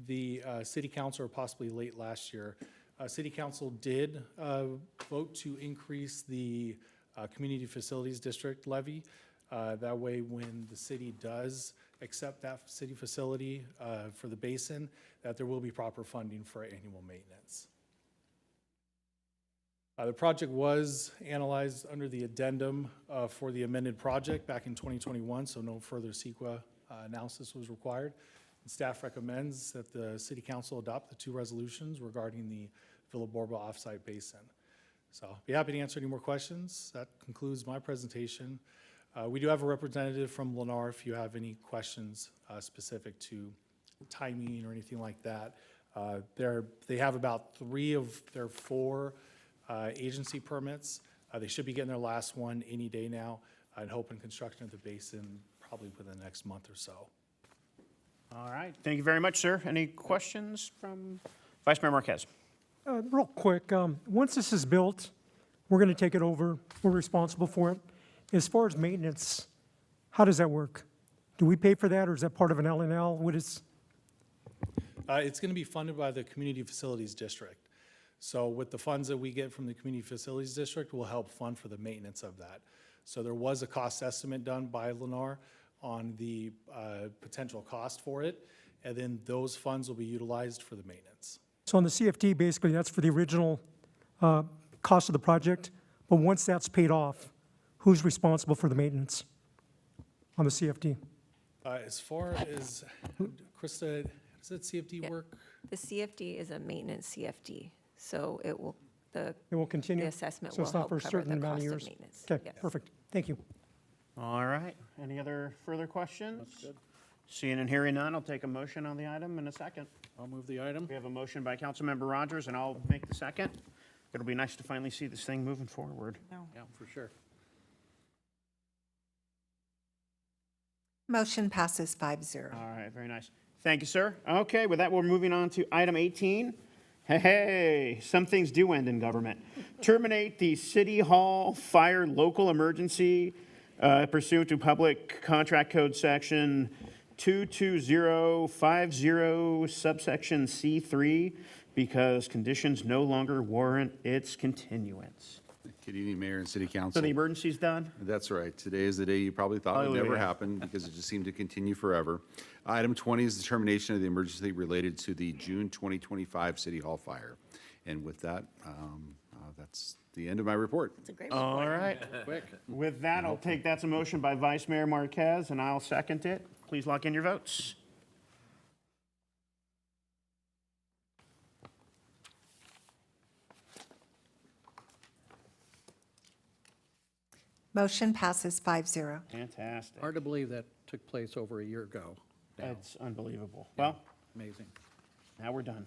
the city council, or possibly late last year, city council did vote to increase the community facilities district levy. That way, when the city does accept that city facility for the basin, that there will be proper funding for annual maintenance. The project was analyzed under the addendum for the amended project back in 2021, so no further CEQA analysis was required. And staff recommends that the City Council adopt the two resolutions regarding the Villa Borba offsite basin. So I'll be happy to answer any more questions. That concludes my presentation. We do have a representative from Lennar if you have any questions specific to timing or anything like that. They have about 3 of their 4 agency permits. They should be getting their last one any day now, and hoping construction of the basin probably within the next month or so. All right, thank you very much, sir. Any questions from Vice Mayor Marquez? Real quick, once this is built, we're going to take it over. We're responsible for it. As far as maintenance, how does that work? Do we pay for that, or is that part of an L&L? What is? It's going to be funded by the Community Facilities District. So with the funds that we get from the Community Facilities District, will help fund for the maintenance of that. So there was a cost estimate done by Lennar on the potential cost for it, and then those funds will be utilized for the maintenance. So on the CFD, basically, that's for the original cost of the project, but once that's paid off, who's responsible for the maintenance on the CFD? As far as, Krista, does that CFD work? The CFD is a maintenance CFD, so it will continue? The assessment So will it's not help for a cover certain the amount of cost of years? maintenance. Okay, Yes. perfect. Thank you. All right, any other further questions? That's good. Seeing and hearing none, I'll take a motion on the item in a second. I'll move the item. We have a motion by Councilmember Rogers, and I'll make the second. It'll be nice to finally see this thing moving forward. No. Yeah, for sure. Motion passes 5-0. All right, very nice. Thank you, sir. Okay, with that, we're moving on to item 18. Hey, some things do end in government. Terminate the City Hall Fire Local Emergency pursuant to Public Contract Code Section 22050 subsection C3 because conditions no longer warrant its continuance. Good evening, Mayor and City So Council. the emergency's done? That's right. Today is the day you probably thought would never Hallelujah. happen because it just seemed to continue forever. Item 20 is the termination of the emergency related to the June 2025 City Hall fire. And with that, that's the end of my report. It's a great All report. right. With that, I'll take that's a motion by Vice Mayor Marquez, and I'll second it. Please lock in your votes. Motion passes 5-0. Fantastic. Hard to believe that took place over a year ago. That's unbelievable. Well, Amazing. now we're done.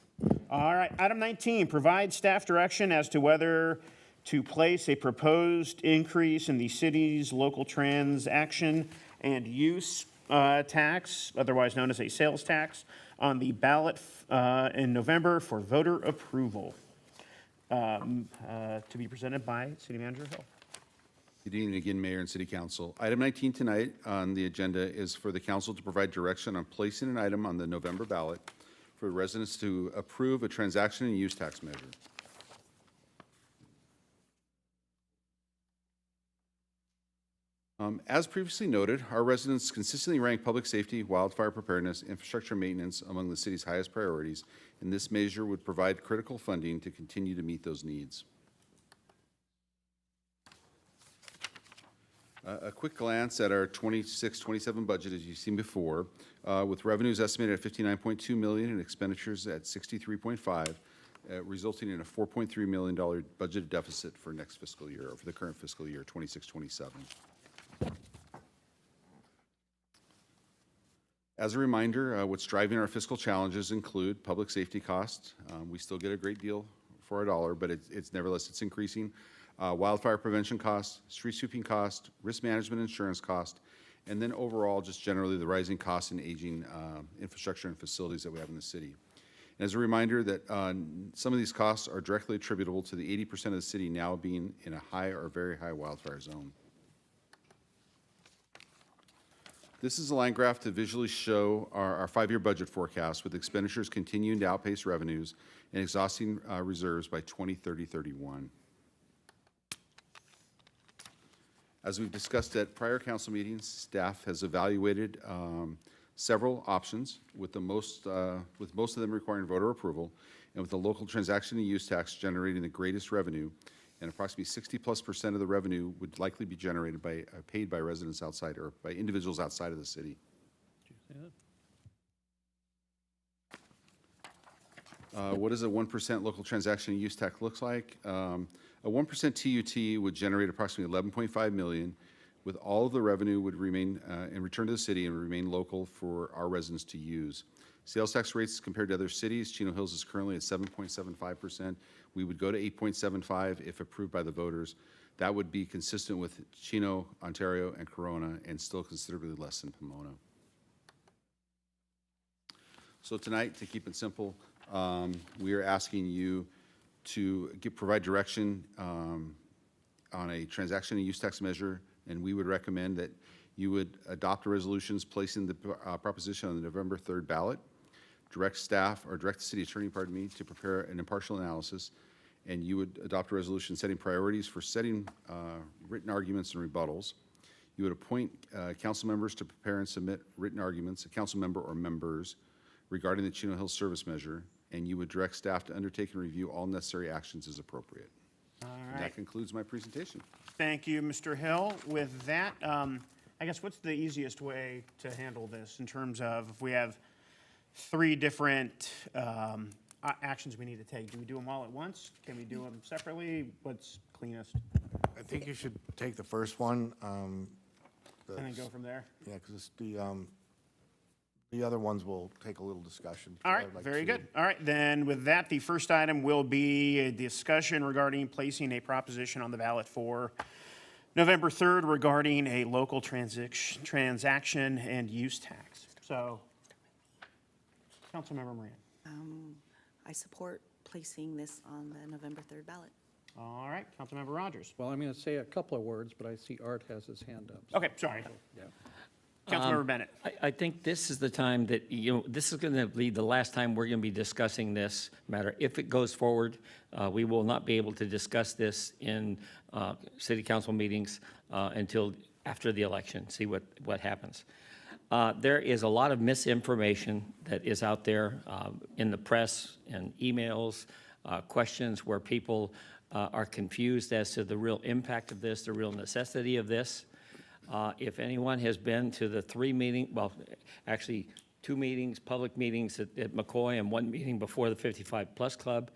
All right, item 19, provide staff direction as to whether to place a proposed increase in the city's local transaction and use tax, otherwise known as a sales tax, on the ballot in November for voter approval. To be presented by City Manager Hill. Good evening again, Mayor and City Council. Item 19 tonight on the agenda is for the council to provide direction on placing an item on the November ballot for residents to approve a transaction and use tax measure. As previously noted, our residents consistently rank public safety, wildfire preparedness, infrastructure maintenance among the city's highest priorities, and this measure would provide critical funding to continue to meet those needs. A quick glance at our 26-27 budget, as you've seen before, with revenues estimated at $59.2 million and expenditures at $63.5, resulting in a $4.3 million budgeted deficit for next fiscal year, or for the current fiscal year, 26-27. As a reminder, what's driving our fiscal challenges include public safety costs. We still get a great deal for a dollar, but it's nevertheless, it's increasing. Wildfire prevention costs, street sweeping costs, risk management insurance cost, and then overall, just generally the rising costs and aging infrastructure and facilities that we have in the city. And as a reminder that some of these costs are directly attributable to the 80% of the city now being in a high or very high wildfire zone. This is a line graph to visually show our 5-year budget forecast with expenditures continuing to outpace revenues and exhausting reserves by 2030-31. As we've discussed at prior council meetings, staff has evaluated several options with most of them requiring voter approval, and with the local transaction and use tax generating the greatest revenue, and approximately 60+% of the revenue would likely be generated by paid by residents outside or by individuals outside of the city. What does a 1% local transaction and use tax looks like? A 1% TUT would generate approximately $11.5 million, with all of the revenue would remain and return to the city and remain local for our residents to use. Sales tax rates compared to other cities, Chino Hills is currently at 7.75%. We would go to 8.75 if approved by the voters. That would be consistent with Chino, Ontario, and Corona, and still considerably less than Pomona. So tonight, to keep it simple, we are asking you to provide direction on a transaction and use tax measure, and we would recommend that you would adopt a resolution placing the proposition on the November 3rd ballot, direct staff, or direct the city attorney, pardon me, to prepare an impartial analysis, and you would adopt a resolution setting priorities for setting written arguments and rebuttals. You would appoint council members to prepare and submit written arguments, a council member or members, regarding the Chino Hills service measure, and you would direct staff to undertake and review all necessary actions as appropriate. All And right. that concludes my presentation. Thank you, Mr. Hill. With that, I guess what's the easiest way to handle this in terms of if we have 3 different actions we need to take? Do we do them all at once? Can we do them separately? What's cleanest? I think you should take the first one. And then go from there? Yeah, because the other ones will take a little discussion. All right, very good. All right, then with that, the first item will be a discussion regarding placing a proposition on the ballot for November 3rd regarding a local transaction and use tax. So, Councilmember Moran. I support placing this on the November 3rd ballot. All right, Councilmember Rogers. Well, I'm going to say a couple of words, but I see Art has his hand up. Okay, sorry. Yeah. Councilmember Bennett. I think this is the time that, this is going to be the last time we're going to be discussing this matter. If it goes forward, we will not be able to discuss this in city council meetings until after the election, see what happens. There is a lot of misinformation that is out there in the press and emails, questions where people are confused as to the real impact of this, the real necessity of this. If anyone has been to the 2 meetings, public meetings at McCoy and 1 meeting before the 55 Plus Club,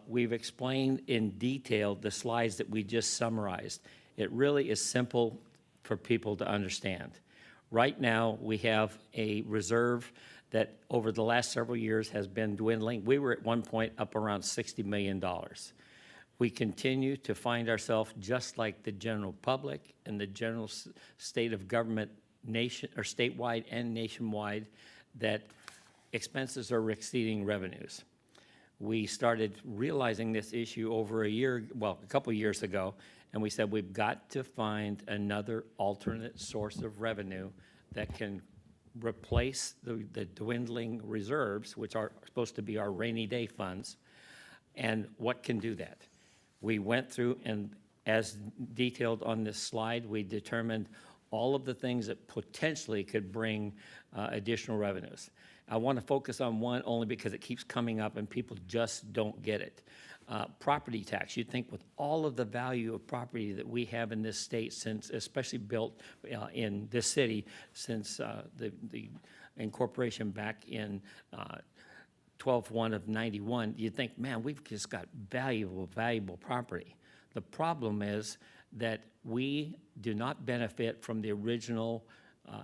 we've explained in detail the slides that we just summarized. It really is simple for people to understand. Right now, we have a reserve that over the last several years has been dwindling. We were at one point up around $60 million. We continue to find ourselves just like the general public and the general state of government nation or statewide and nationwide, that expenses are exceeding revenues. We started realizing this issue over a couple years ago, and we said we've got to find another alternate source of revenue that can replace the dwindling reserves, which are supposed to be our rainy day funds, and what can do that. We went through, and as detailed on this slide, we determined all of the things that potentially could bring additional revenues. I want to focus on one only because it keeps coming up and people just don't get it. Property tax. You'd think with all of the value of property that we have in this state, since especially built in this city since the incorporation back in 12/1 of 91, you'd think, man, we've just got valuable property. The problem is that we do not benefit from the original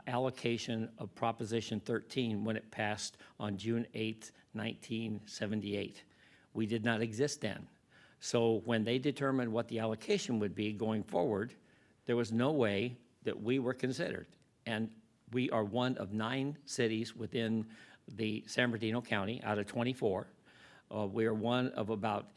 allocation of Proposition 13 when it passed on June 8th, 1978. We did not exist then. So when they determined what the allocation would be going forward, there was no way that we were considered. And we are one of 9 cities within the San Bernardino County out of 24. We are one of about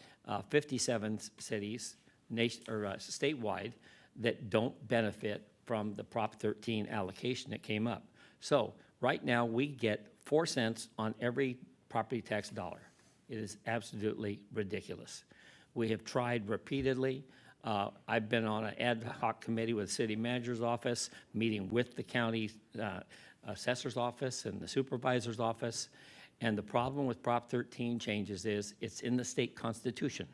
57 cities statewide that don't benefit from the Prop 13 allocation that came up. So right now we get 4 cents on every property tax dollar. It is absolutely ridiculous. We have tried repeatedly. I've been on an ad hoc committee with the city manager's office, meeting with the county assessor's office and the supervisor's office. And the problem with Prop 13 changes is it's in the state constitution.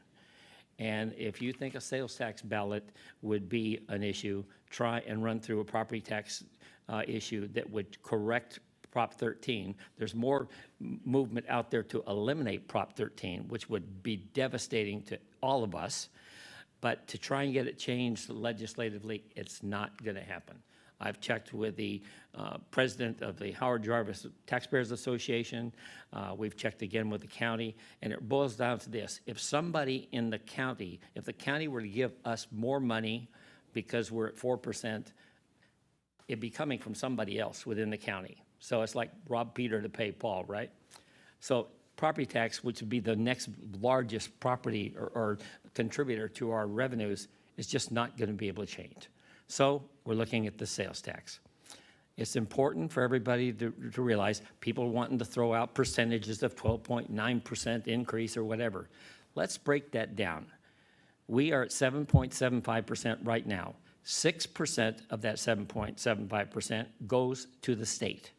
And if you think a sales tax ballot would be an issue, try and run through a property tax issue that would correct Prop 13. There's more movement out there to eliminate Prop 13, which would be devastating to all of us. But to try and get it changed legislatively, it's not going to happen. I've checked with the president of the Howard Jarvis Taxpayers Association. We've checked again with the county, and it boils down to this. If somebody in the county, if the county were to give us more money because we're at 4%, it'd be coming from somebody else within the county. So it's like rob Peter to pay Paul, right? So property tax, which would be the next largest property or contributor to our revenues, is just not going to be able to change. So we're looking at the sales tax. It's important for everybody to realize people wanting to throw out percentages of 12.9% increase or whatever. Let's break that down. We are at 7.75% right now. 6% of that 7.75% goes to the state.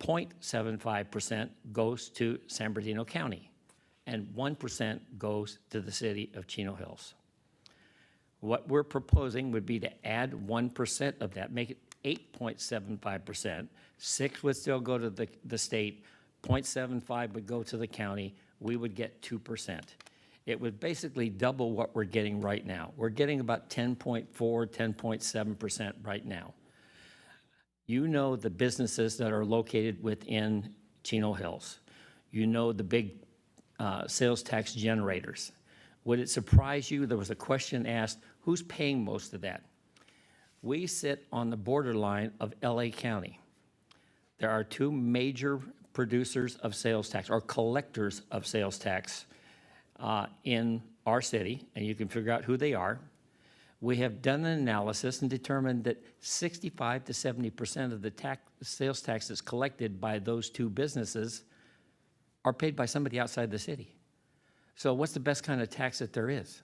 0.75% goes to San Bernardino County, and 1% goes to the city of Chino Hills. What we're proposing would be to add 1% of that, make it 8.75%. 6 would still go to the state, 0.75 would go to the county, we would get 2%. It would basically double what we're getting right now. We're getting about 10.4, 10.7% right now. You know the businesses that are located within Chino Hills. You know the big sales tax generators. Would it surprise you, there was a question asked, who's paying most of that? We sit on the borderline of LA County. There are 2 major producers of sales tax, or collectors of sales tax in our city, and you can figure out who they are. We have done an analysis and determined that 65 to 70% of the sales taxes collected by those two businesses are paid by somebody outside the city. So what's the best kind of tax that there is?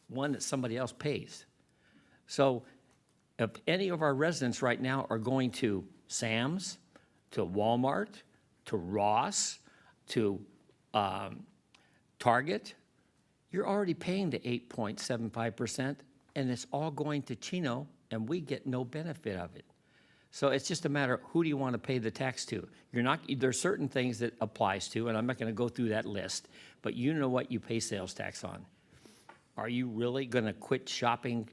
One that somebody else pays. So if any of our residents right now are going to Sam's, to Walmart, to Ross, to Target, you're already paying the 8.75%, and it's all going to Chino, and we get no benefit of it. So it's just a matter of who do you want to pay the tax to. You're not, there's certain things that applies to, and I'm not going to go through that list, but you know what you pay sales tax on. Are you really going to quit shopping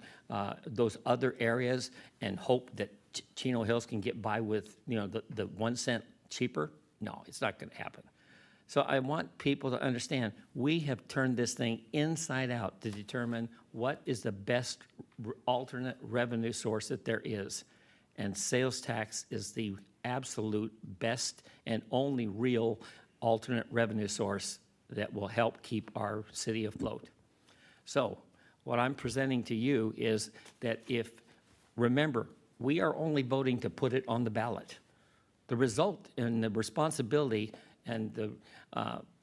those other areas and hope that Chino Hills can get by with, you know, the 1 cent cheaper? No, it's not going to happen. So I want people to understand, we have turned this thing inside out to determine what is the best alternate revenue source that there is. And sales tax is the absolute best and only real alternate revenue source that will help keep our city afloat. So what I'm presenting to you is that remember, we are only voting to put it on the ballot. The result and the responsibility and the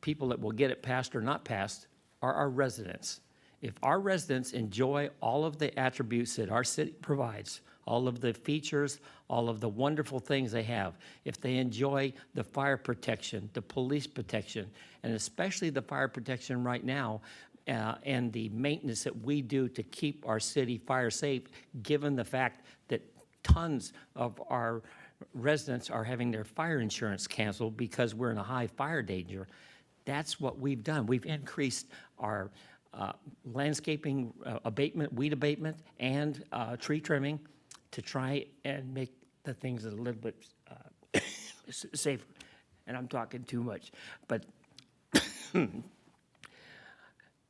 people that will get it passed or not passed are our residents. If our residents enjoy all of the attributes that our city provides, all of the features, all of the wonderful things they have, if they enjoy the fire protection, the police protection, and especially the fire protection right now, and the maintenance that we do to keep our city fire safe, given the fact that tons of our residents are having their fire insurance canceled because we're in a high fire danger. That's what we've done. We've increased our landscaping abatement, weed abatement, and tree trimming to try and make the things a little bit safer. And I'm talking too much, but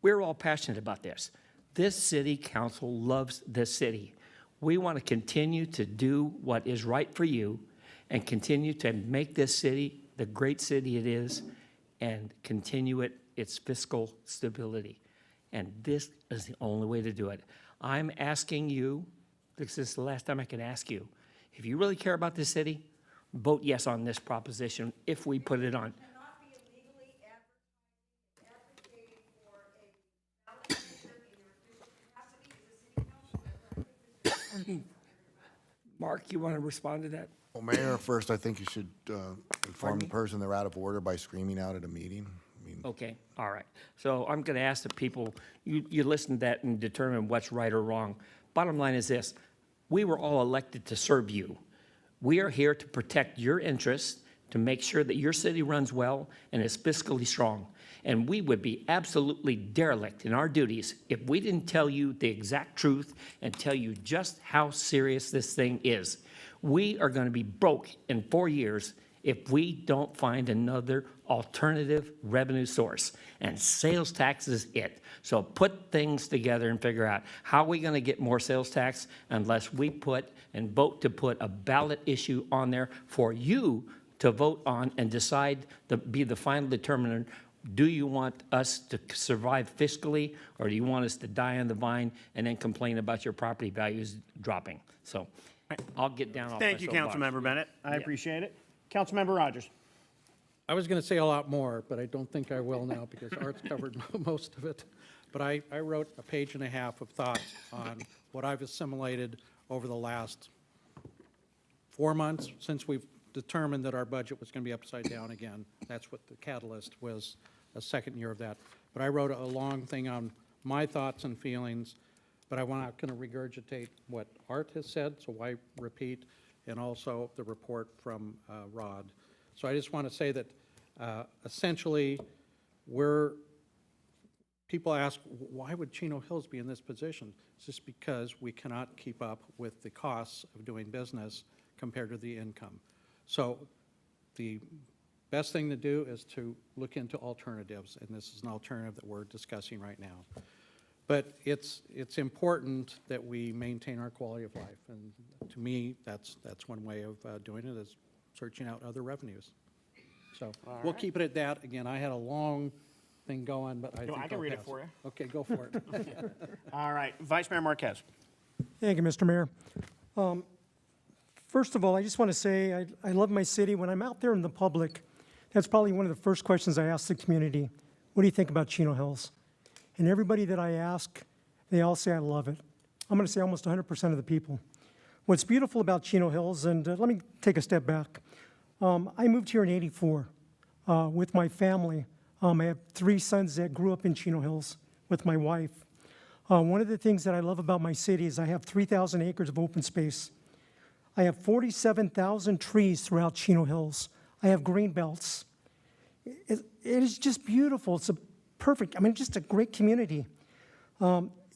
we're all passionate about this. This city council loves this city. We want to continue to do what is right for you and continue to make this city the great city it is and continue its fiscal stability. And this is the only way to do it. I'm asking you, this is the last time I can ask you, if you really care about this city, vote yes on this proposition if we put it on. Mark, you want to respond to that? Well, Mayor, first, I think you should inform the person they're out of order by screaming out at a meeting. Okay, all right. So I'm going to ask the people, you listen to that and determine what's right or wrong. Bottom line is this, we were all elected to serve you. We are here to protect your interests, to make sure that your city runs well and is fiscally strong. And we would be absolutely derelict in our duties if we didn't tell you the exact truth and tell you just how serious this thing is. We are going to be broke in 4 years if we don't find another alternative revenue source. And sales tax is it. So put things together and figure out how are we going to get more sales tax unless we put and vote to put a ballot issue on there for you to vote on and decide to be the final determinant. Do you want us to survive fiscally, or do you want us to die on the vine and then complain about your property values dropping? So I'll get down off my Thank you, soapbox. Councilmember Bennett. I appreciate it. Councilmember Rogers. I was going to say a lot more, but I don't think I will now because Art's covered most of it. But I wrote a page and a half of thoughts on what I've assimilated over the last 4 months since we've determined that our budget was going to be upside down again. That's what the catalyst was, a second year of that. But I wrote a long thing on my thoughts and feelings, but I'm not going to regurgitate what Art has said, so why repeat, and also the report from Rod. So I just want to say that essentially people ask, why would Chino Hills be in this position? It's just because we cannot keep up with the costs of doing business compared to the income. So the best thing to do is to look into alternatives, and this is an alternative that we're discussing right now. But it's important that we maintain our quality of life, and to me, that's one way of doing it, is searching out other revenues. So we'll keep it at that. Again, I had a long thing going, but I think I can read it for you. Okay, go for it. All right, Vice Mayor Marquez. Thank you, Mr. Mayor. First of all, I just want to say I love my city. When I'm out there in the public, that's probably one of the first questions I ask the community. What do you think about Chino Hills? And everybody that I ask, they all say I love it. I'm going to say almost 100% of the people. What's beautiful about Chino Hills, and let me take a step back. I moved here in '84 with my family. I have 3 sons that grew up in Chino Hills with my wife. One of the things that I love about my city is I have 3,000 acres of open space. I have 47,000 trees throughout Chino Hills. I have green belts. It is just beautiful. It's a perfect, I mean, just a great community.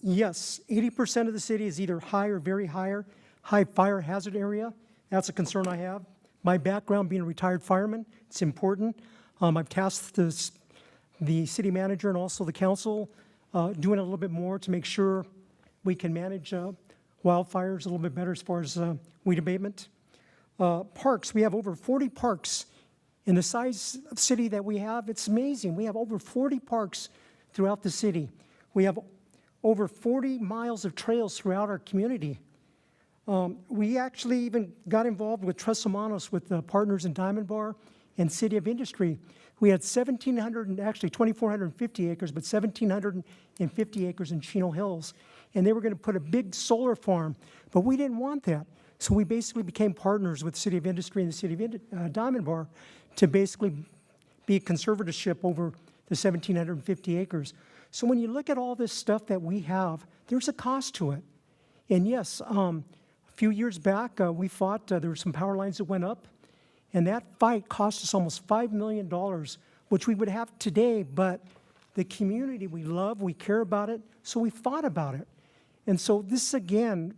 Yes, 80% of the city is either high or very high fire hazard area. That's a concern I have. My background being a retired fireman, it's important. I've tasked the city manager and also the council doing a little bit more to make sure we can manage wildfires a little bit better as far as weed abatement. Parks, we have over 40 parks. In the size of city that we have, it's amazing. We have over 40 parks throughout the city. We have over 40 miles of trails throughout our community. We actually even got involved with Tres Hermanos with partners in Diamond Bar and City of Industry. We had 2,450 acres, but 1,750 acres in Chino Hills. And they were going to put a big solar farm, but we didn't want that. So we basically became partners with City of Industry and the City of Diamond Bar to basically be a conservatorship over the 1,750 acres. So when you look at all this stuff that we have, there's a cost to it. And yes, a few years back, we fought, there were some power lines that went up, and that fight cost us almost $5 million, which we would have today, but the community we love, we care about it, so we fought about it. And so this, again,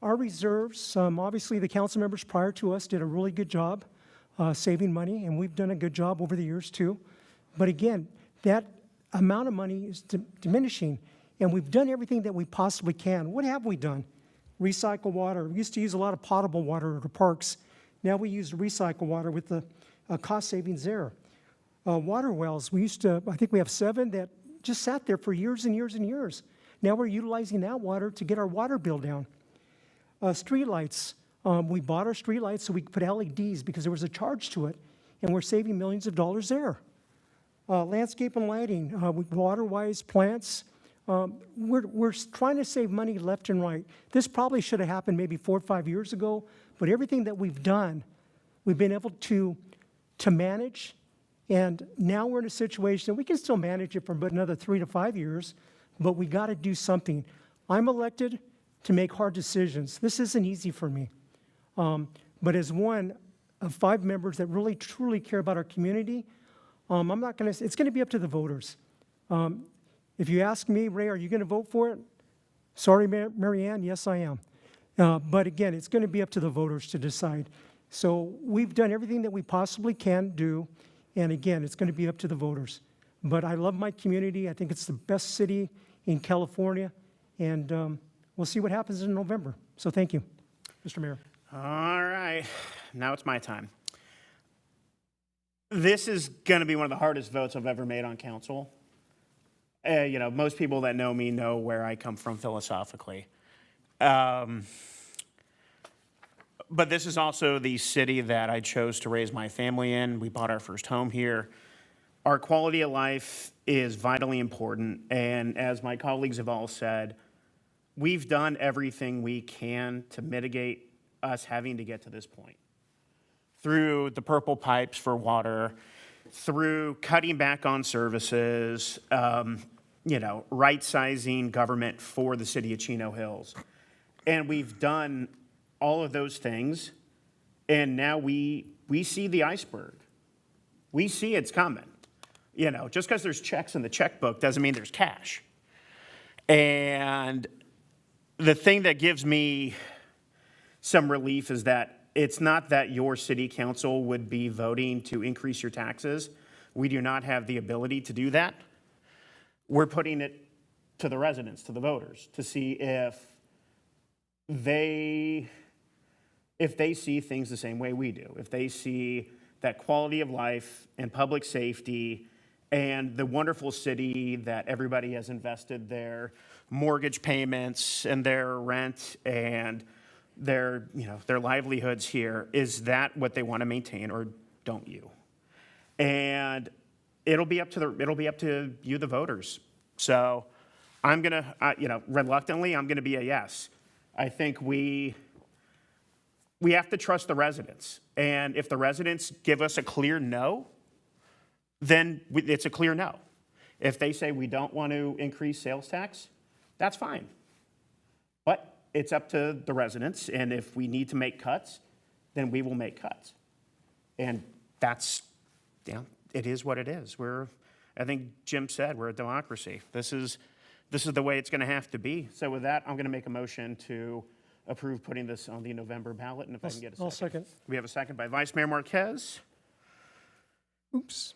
our reserves, obviously the council members prior to us did a really good job saving money, and we've done a good job over the years too. But again, that amount of money is diminishing, and we've done everything that we possibly can. What have we done? Recycle water. We used to use a lot of potable water at the parks. Now we use recycle water with the cost savings there. Water wells, we used to, I think we have 7 that just sat there for years and years and years. Now we're utilizing that water to get our water bill down. Street lights, we bought our street lights so we could put LEDs because there was a charge to it, and we're saving millions of dollars there. Landscape and lighting, water-wise plants, we're trying to save money left and right. This probably should have happened maybe 4 or 5 years ago, but everything that we've done, we've been able to manage, and now we're in a situation that we can still manage it for about another 3 to 5 years, but we got to do something. I'm elected to make hard decisions. This isn't easy for me. But as one of 5 members that really, truly care about our community, I'm not going to, it's going to be up to the voters. If you ask me, Ray, are you going to vote for it? Sorry, Mary Ann, yes, I am. But again, it's going to be up to the voters to decide. So we've done everything that we possibly can do, and again, it's going to be up to the voters. But I love my community. I think it's the best city in California, and we'll see what happens in November. So thank you, Mr. Mayor. All right, now it's my time. This is going to be one of the hardest votes I've ever made on council. You know, most people that know me know where I come from philosophically. But this is also the city that I chose to raise my family in. We bought our first home here. Our quality of life is vitally important, and as my colleagues have all said, we've done everything we can to mitigate us having to get to this point. Through the purple pipes for water, through cutting back on services, you know, right-sizing government for the city of Chino Hills. And we've done all of those things, and now we see the iceberg. We see it's coming. You know, just because there's checks in the checkbook doesn't mean there's cash. And the thing that gives me some relief is that it's not that your city council would be voting to increase your taxes. We do not have the ability to do that. We're putting it to the residents, to the voters, to see if they see things the same way we do, if they see that quality of life and public safety and the wonderful city that everybody has invested their mortgage payments and their rent and their, their livelihoods here. Is that what they want to maintain, or don't you? And it'll be up to you, the voters. So I'm gonna, reluctantly, I'm gonna be a yes. I think we have to trust the residents. And if the residents give us a clear no, then it's a clear no. If they say we don't want to increase sales tax, that's fine. But it's up to the residents, and if we need to make cuts, then we will make cuts. And that's, it is what it is. I think Jim said, we're a democracy. This is the way it's gonna have to be. So with that, I'm gonna make a motion to approve putting this on the November ballot, and if I can get a second. I'll second. We have a second by Vice Mayor Marquez. Oops.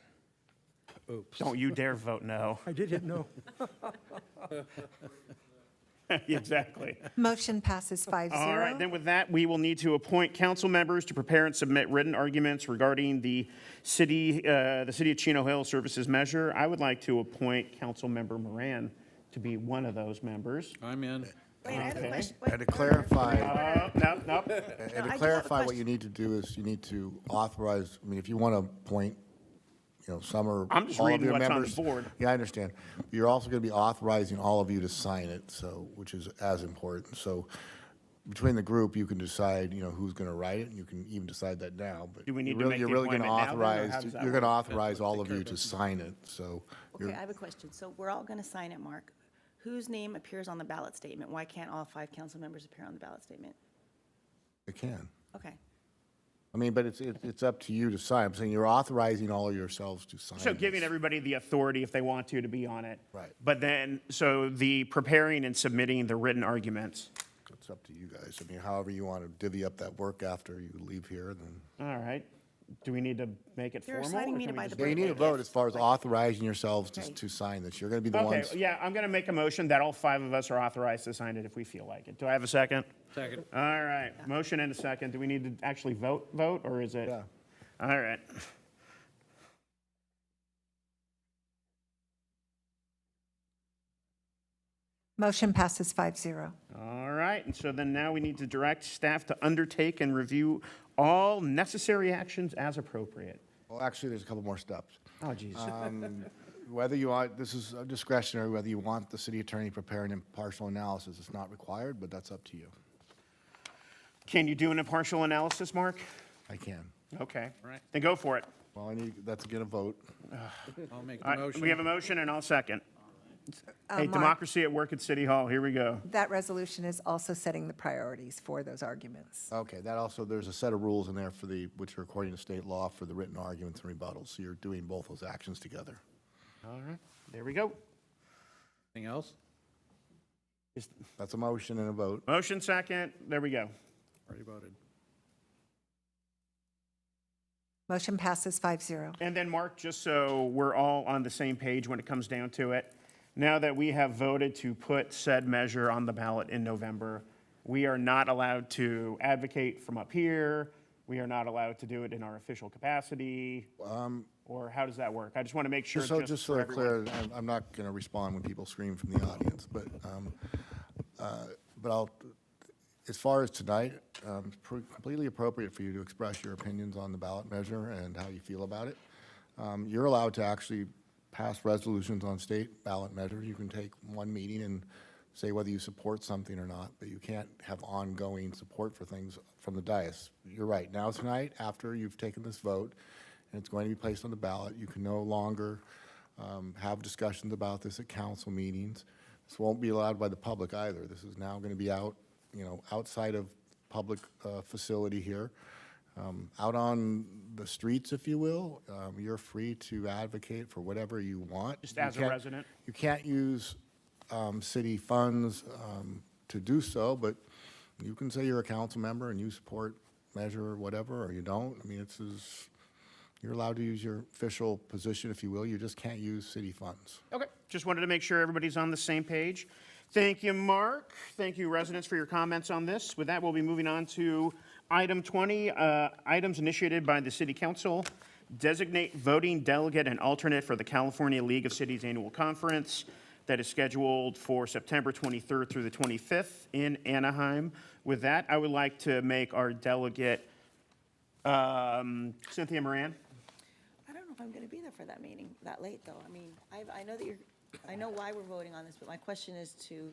Don't you dare vote no. I did hit no. Exactly. Motion passes 5-0. All right, then with that, we will need to appoint council members to prepare and submit written arguments regarding the city of Chino Hill services measure. I would like to appoint Council Member Moran to be one of those members. I'm in. Wait, I have a question. And to clarify, No. and to clarify, what you need to do is you need to authorize, I mean, if you want to appoint, some or I'm just all of reading your what's on the members. board. Yeah, I understand. You're also going to be authorizing all of you to sign it, so, which is as important. So between the group, you can decide, who's going to write it, and you can even decide that now. But Do we need you're to really- make you're the really gonna appointment now, then, or authorize- how does that You're going to work? authorize all of you to sign it, so. Okay, I have a question. So we're all going to sign it, Mark. Whose name appears on the ballot statement? Why can't all 5 council members appear on the ballot statement? It can. Okay. I mean, but it's up to you to sign. I'm saying you're authorizing all of yourselves to sign. So giving this. everybody the authority if they want to be on it. Right. But then, so the preparing and submitting the written arguments. It's up to you guys. I mean, however you want to divvy up that work after you leave here, then. All right. Do we need to make it You're formal? assigning or me can to we buy just- the Yeah, you need a birthday vote gift. as far as authorizing yourselves Okay. to sign this. You're going to be the Okay, ones. yeah, I'm going to make a motion that all 5 of us are authorized to sign it if we feel like it. Do I have a second? Second. All right, motion and a second. Do we need to actually vote, or is it? Yeah. All right. Motion passes 5-0. All right, and so then now we need to direct staff to undertake and review all necessary actions as appropriate. Well, actually, there's a couple more steps. Oh, geez. Whether you want, this is discretionary, whether you want the city attorney to prepare an impartial analysis. It's not required, but that's up to you. Can you do an impartial analysis, Mark? I can. Okay. All right. Then go for it. Well, that's again a vote. I'll make All the right, motion. we have a motion and I'll second. Hey, Mark, democracy at work at City Hall, here we go. that resolution is also setting the priorities for those arguments. Okay, that also, there's a set of rules in there which are according to state law for the written arguments and rebuttals. So you're doing both those actions together. All right, there we go. Anything else? That's a motion and a vote. Motion second, there we go. Already voted. Motion passes 5-0. And then, Mark, just so we're all on the same page when it comes down to it, now that we have voted to put said measure on the ballot in November, we are not allowed to advocate from up here. We are not allowed to do it in our official capacity. Or how does that work? I just want to make sure. Just so they're clear, I'm not going to respond when people scream from the audience, but I'll, as far as tonight, it's completely appropriate for you to express your opinions on the ballot measure and how you feel about it. You're allowed to actually pass resolutions on state ballot measures. You can take one meeting and say whether you support something or not, but you can't have ongoing support for things from the dais. You're right. Now tonight, after you've taken this vote, and it's going to be placed on the ballot, you can no longer have discussions about this at council meetings. This won't be allowed by the public either. This is now going to be outside of public facility here. Out on the streets, if you will, you're free to advocate for whatever you want. Just as a resident? You can't use city funds to do so, but you can say you're a council member and you support measure or whatever, or you don't. I mean, you're allowed to use your official position, if you will. You just can't use city funds. Okay, just wanted to make sure everybody's on the same page. Thank you, Mark. Thank you, residents, for your comments on this. With that, we'll be moving on to item 20, items initiated by the City Council. designate voting delegate and alternate for the California League of Cities Annual Conference that is scheduled for September 23rd through the 25th in Anaheim. With that, I would like to make our delegate Cynthia Moran. I don't know if I'm going to be there for that meeting that late, though. I mean, I know that I know why we're voting on this, but my question is to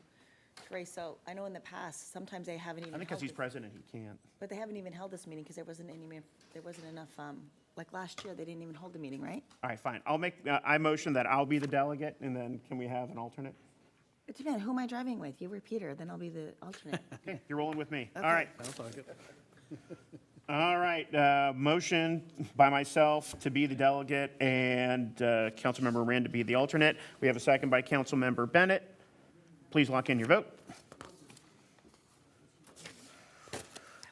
Trey. So I know in the past, sometimes they haven't even. I think because he's president, he can't. But they haven't even held this meeting because there wasn't enough, like last year, they didn't even hold the meeting, right? All right, fine. I'll make, I motion that I'll be the delegate, and then can we have an alternate? It depends, who am I driving with? You were Peter, then I'll be the alternate. Okay, you're rolling with me. All Okay. right. Sounds like it. All right, motion by myself to be the delegate and Councilmember Rand to be the alternate. We have a second by Councilmember Bennett. Please lock in your vote.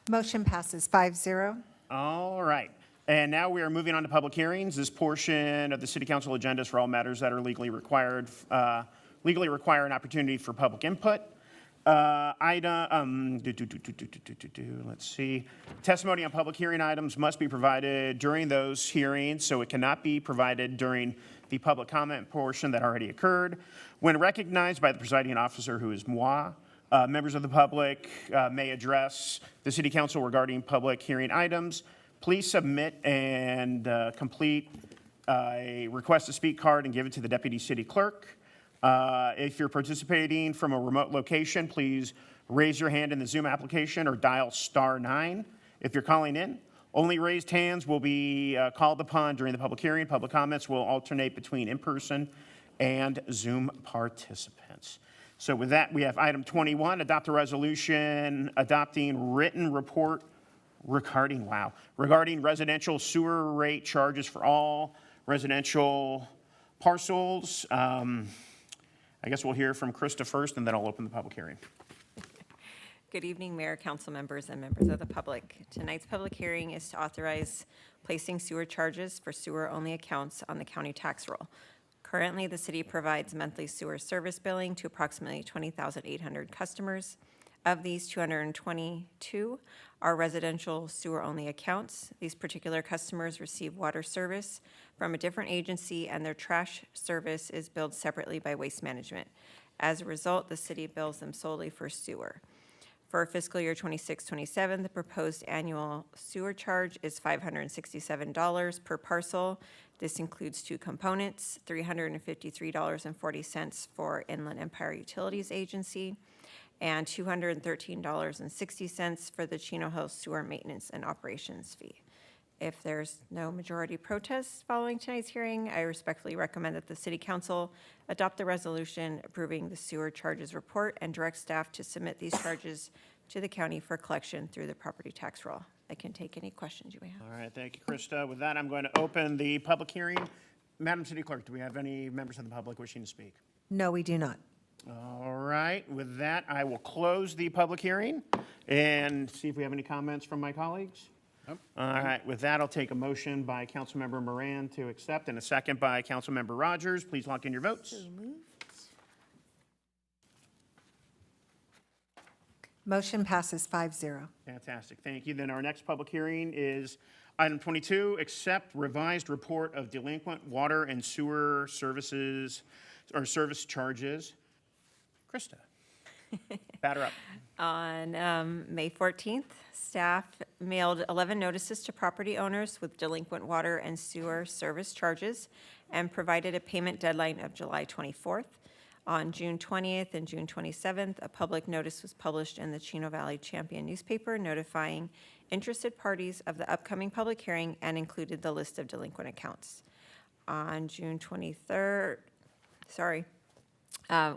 Motion passes 5-0. All right. And now we are moving on to public hearings. This portion of the city council agenda is for all matters that are legally require an opportunity for public input. Let's see. Testimony on public hearing items must be provided during those hearings, so it cannot be provided during the public comment portion that already occurred. When recognized by the presiding officer, who is moi, members of the public may address the city council regarding public hearing items. Please submit and complete a request to speak card and give it to the deputy city clerk. If you're participating from a remote location, please raise your hand in the Zoom application or dial *9. If you're calling in, only raised hands will be called upon during the public hearing. Public comments will alternate between in-person and Zoom participants. So with that, we have item 21, adopt a resolution adopting written report regarding residential sewer rate charges for all residential parcels. I guess we'll hear from Krista first, and then I'll open the public hearing. Good evening, Mayor, council members, and members of the public. Tonight's public hearing is to authorize placing sewer charges for sewer-only accounts on the county tax roll. Currently, the city provides monthly sewer service billing to approximately 20,800 customers. Of these, 222 are residential sewer-only accounts. These particular customers receive water service from a different agency, and their trash service is billed separately by Waste Management. As a result, the city bills them solely for sewer. For fiscal year 26-27, the proposed annual sewer charge is $567 per parcel. This includes two components, $353.40 for Inland Empire Utilities Agency and $213.60 for the Chino Hills Sewer Maintenance and Operations fee. If there's no majority protests following tonight's hearing, I respectfully recommend that the City Council adopt the resolution approving the sewer charges report and direct staff to submit these charges to the county for collection through the property tax roll. I can take any questions you may have. All right, thank you, Krista. With that, I'm going to open the public hearing. Madam City Clerk, do we have any members of the public wishing to speak? No, we do not. All right, with that, I will close the public hearing and see if we have any comments from my colleagues. Nope. All right, with that, I'll take a motion by Councilmember Moran to accept and a second by Councilmember Rogers. Please lock in your votes. Motion passes 5-0. Fantastic, thank you. Then our next public hearing is item 22, accept revised report of delinquent water and sewer services or service charges. Krista, batter up. On May 14th, staff mailed 11 notices to property owners with delinquent water and sewer service charges and provided a payment deadline of July 24th. On June 20th and June 27th, a public notice was published in the Chino Valley Champion newspaper notifying interested parties of the upcoming public hearing and included the list of delinquent accounts. On June 23rd,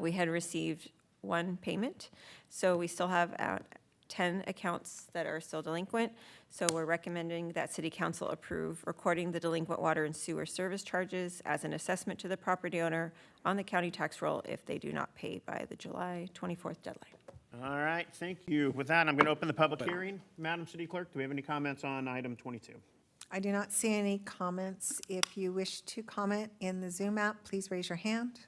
we had received one payment, so we still have 10 accounts that are still delinquent. So we're recommending that City Council approve recording the delinquent water and sewer service charges as an assessment to the property owner on the county tax roll if they do not pay by the July 24th deadline. All right, thank you. With that, I'm going to open the public hearing. Madam City Clerk, do we have any comments on item 22? I do not see any comments. If you wish to comment in the Zoom app, please raise your hand.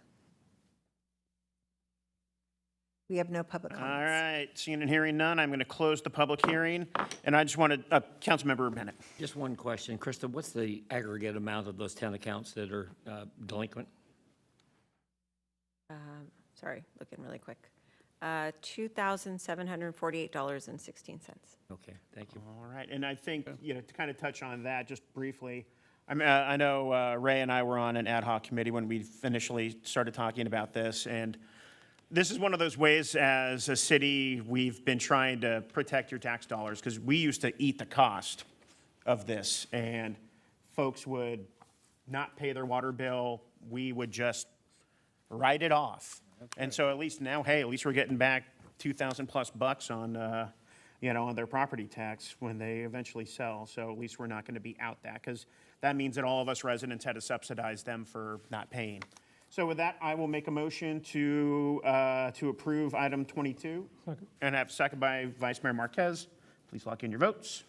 We have no public comments. All right, seeing and hearing none, I'm going to close the public hearing. And I just wanted, Councilmember Bennett. Just one question. Krista, what's the aggregate amount of those 10 accounts that are delinquent? Sorry, looking really quick. $2,748.16. Okay, thank you. All right, and I think, to kind of touch on that just briefly, I know Ray and I were on an ad hoc committee when we initially started talking about this, and this is one of those ways as a city we've been trying to protect your tax dollars, because we used to eat the cost of this, and folks would not pay their water bill. We would just write it off. And so at least now, hey, at least we're getting back 2,000 plus bucks on, on their property tax when they eventually sell. So at least we're not going to be out that, because that means that all of us residents had to subsidize them for not paying. So with that, I will make a motion to approve item 22. Second. And have a second by Vice Mayor Marquez. Please lock in your votes.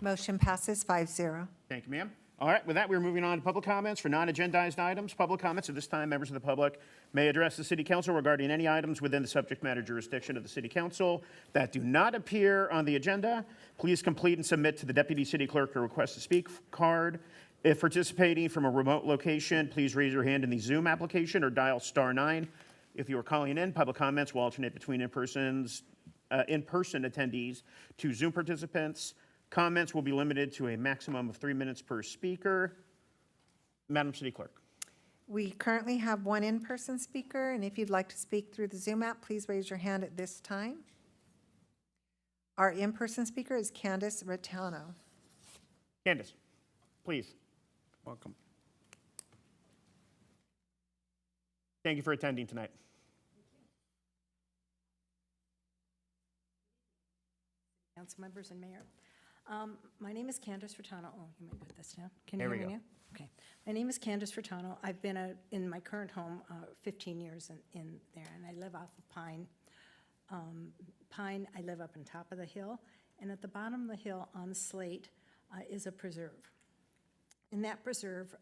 Motion passes 5-0. Thank you, ma'am. All right, with that, we're moving on to public comments for non-agendized items. Public comments at this time, members of the public may address the city council regarding any items within the subject matter jurisdiction of the city council that do not appear on the agenda. Please complete and submit to the deputy city clerk a request to speak card. If participating from a remote location, please raise your hand in the Zoom application or dial *9. If you are calling in, public comments will alternate between in-person attendees to Zoom participants. Comments will be limited to a maximum of 3 minutes per speaker. Madam City Clerk. We currently have one in-person speaker, and if you'd like to speak through the Zoom app, please raise your hand at this time. Our in-person speaker is Candace Ratano. Candace, please. Welcome. Thank you for attending tonight. Council members and mayor. My name is Candace Furtado. Oh, you might put this down. Can you There we hear me go. now? Okay. My name is Candace Furtado. I've been in my current home 15 years in there, and I live off of Pine. I live up on top of the hill, and at the bottom of the hill on Slate is a preserve. In that preserve,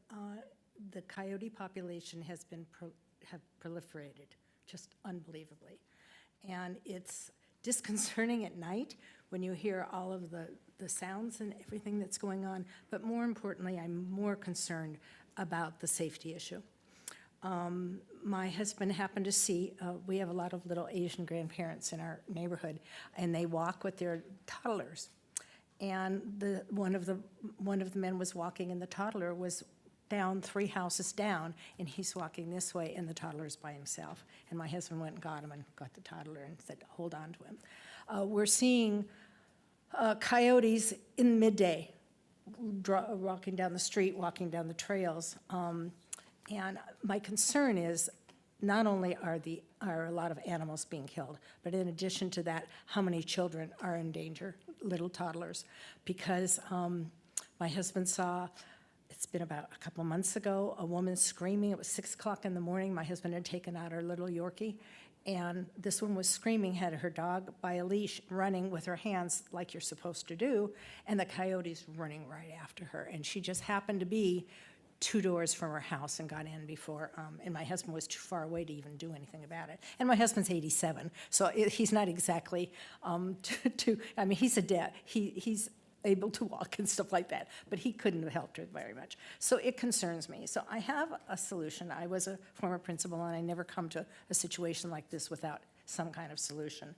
the coyote population have proliferated just unbelievably. And it's disconcerting at night when you hear all of the sounds and everything that's going on, but more importantly, I'm more concerned about the safety issue. My husband happened to see, we have a lot of little Asian grandparents in our neighborhood, and they walk with their toddlers. And one of the men was walking, and the toddler was down 3 houses down, and he's walking this way, and the toddler's by himself. And my husband went and got him and got the toddler and said, hold on to him. We're seeing coyotes in midday, walking down the street, walking down the trails. And my concern is not only are a lot of animals being killed, but in addition to that, how many children are in danger, little toddlers. Because my husband saw, it's been about a couple months ago, a woman screaming. It was 6 o'clock in the morning. My husband had taken out her little Yorkie, and this one was screaming, had her dog by a leash, running with her hands like you're supposed to do, and the coyote's running right after her. And she just happened to be 2 doors from her house and got in before, and my husband was too far away to even do anything about it. And my husband's 87, so he's not exactly I mean, he's he's able to walk and stuff like that, but he couldn't have helped her very much. So it concerns me. So I have a solution. I was a former principal, and I never come to a situation like this without some kind of solution.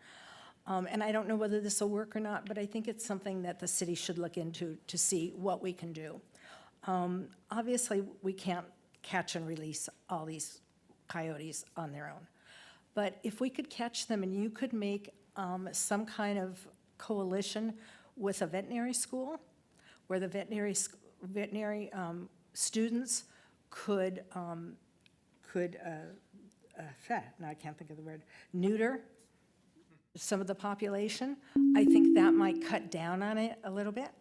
And I don't know whether this will work or not, but I think it's something that the city should look into to see what we can do. Obviously, we can't catch and release all these coyotes on their own. But if we could catch them, and you could make some kind of coalition with a veterinary school, where the veterinary students could now I can't think of the word, neuter some of the population, I think that might cut down on it a little bit.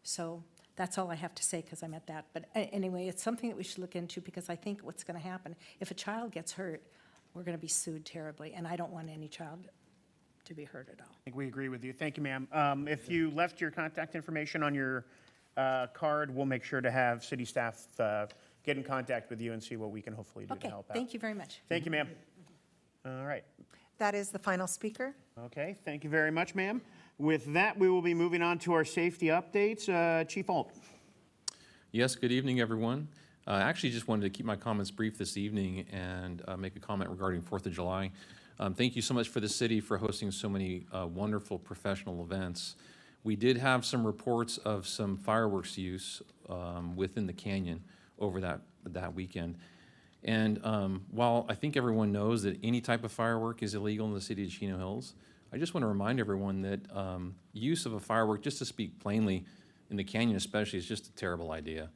So that's all I have to say, because I'm at that. But anyway, it's something that we should look into, because I think what's going to happen, if a child gets hurt, we're going to be sued terribly, and I don't want any child to be hurt at all. I think we agree with you. Thank you, ma'am. If you left your contact information on your card, we'll make sure to have city staff get in contact with you and see what we can hopefully do to Okay, help out. thank you very much. Thank you, ma'am. All right. That is the final speaker. Okay, thank you very much, ma'am. With that, we will be moving on to our safety updates. Chief Alt. Yes, good evening, everyone. I actually just wanted to keep my comments brief this evening and make a comment regarding 4th of July. Thank you so much for the city for hosting so many wonderful professional events. We did have some reports of some fireworks use within the canyon over that weekend. And while I think everyone knows that any type of firework is illegal in the city of Chino Hills, I just want to remind everyone that use of a firework, just to speak plainly, in the canyon especially, is just a terrible idea.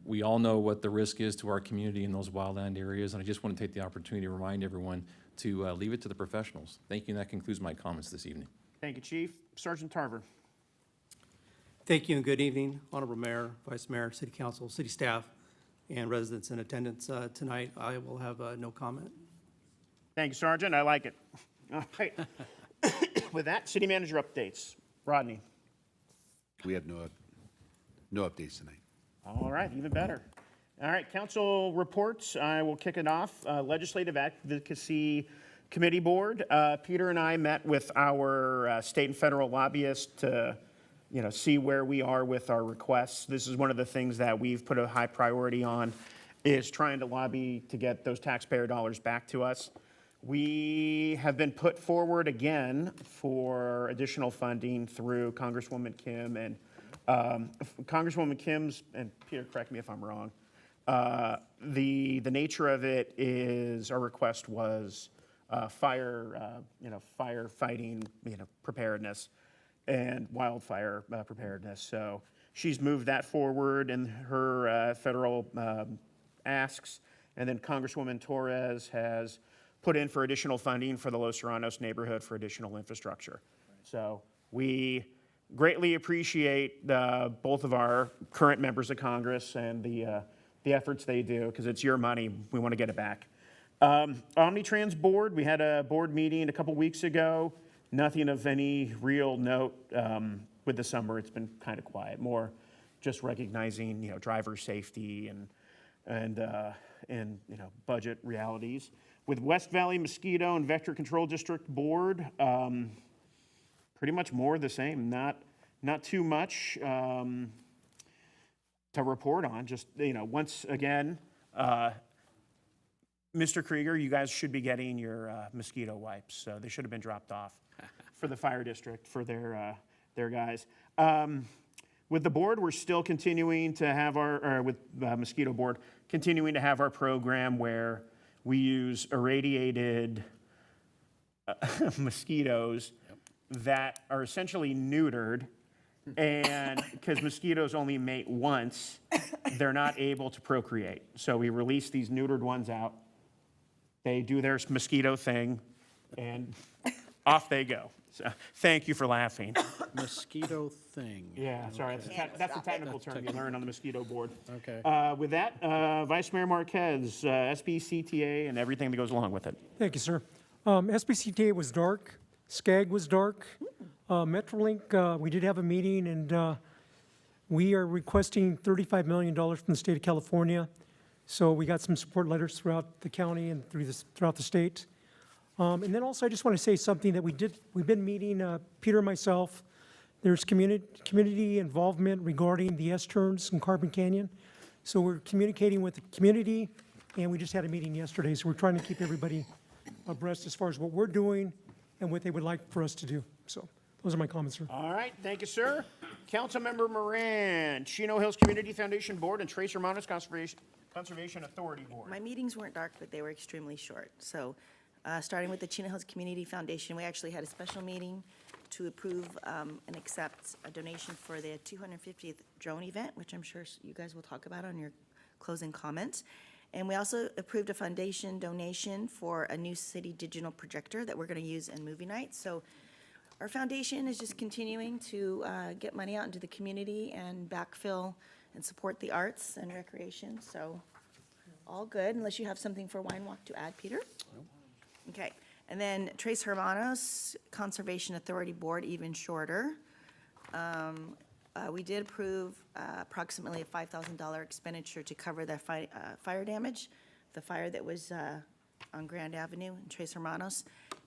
We all know what the risk is to our community in those wildland areas, and I just want to take the opportunity to remind everyone to leave it to the professionals. Thank you, and that concludes my comments this evening. Thank you, Chief. Sergeant Tarver. Thank you and good evening, Honorable Mayor, Vice Mayor, City Council, City staff, and residents in attendance tonight. I will have no comment. Thank you, Sergeant. I like it. All right. With that, City Manager updates. Rodney. We have no updates tonight. All right, even better. All right, council reports. I will kick it off. Legislative Advocacy Committee Board. Peter and I met with our state and federal lobbyists to, see where we are with our requests. This is one of the things that we've put a high priority on, is trying to lobby to get those taxpayer dollars back to us. We have been put forward again for additional funding through Congresswoman Kim and Congresswoman Kim's, and Peter, correct me if I'm wrong, the nature of it is our request was firefighting, preparedness and wildfire preparedness. So she's moved that forward in her federal asks, and then Congresswoman Torres has put in for additional funding for the Los Serranos neighborhood for additional infrastructure. So we greatly appreciate both of our current members of Congress and the efforts they do, because it's your money. We want to get it back. Omnitrans board, we had a board meeting a couple weeks ago. Nothing of any real note with the summer. It's been kind of quiet, more just recognizing, driver safety and budget realities. With West Valley Mosquito and Vector Control District Board, pretty much more of the same. Not too much to report on. Just, once again, Mr. Krieger, you guys should be getting your mosquito wipes. So they should have been dropped off for the fire district, for their guys. With the board, we're still continuing to have with mosquito board, continuing to have our program where we use irradiated mosquitoes that are essentially neutered, and because mosquitoes only mate once, they're not able to procreate. So we release these neutered ones out. They do their mosquito thing, and off they go. So, thank you for laughing. Mosquito thing. Yeah, sorry, that's the technical term you learn on the mosquito board. Okay. With that, Vice Mayor Marquez, SBCTA, and everything that goes along with it. Thank you, sir. SBCTA was dark. SCAG was dark. Metrolink, we did have a meeting, and we are requesting $35 million from the state of California. So we got some support letters throughout the county and throughout the state. And then also, I just want to say something that we've been meeting, Peter and myself. There's community involvement regarding the S-turns in Carbon Canyon. So we're communicating with the community, and we just had a meeting yesterday. So we're trying to keep everybody abreast as far as what we're doing and what they would like for us to do. So those are my comments, sir. All right, thank you, sir. Councilmember Moran, Chino Hills Community Foundation Board and Trace Hermanos Conservation Authority Board. My meetings weren't dark, but they were extremely short. So starting with the Chino Hills Community Foundation, we actually had a special meeting to approve and accept a donation for the 250th drone event, which I'm sure you guys will talk about on your closing comments. And we also approved a foundation donation for a new city digital projector that we're going to use in movie nights. So our foundation is just continuing to get money out into the community and backfill and support the arts and recreation. So all good, unless you have something for Wine Walk to add, Peter? Okay. And then Trace Hermanos Conservation Authority Board, even shorter. we did approve approximately a $5,000 expenditure to cover the fire damage, the fire that was on Grand Avenue in Tres Hermanos.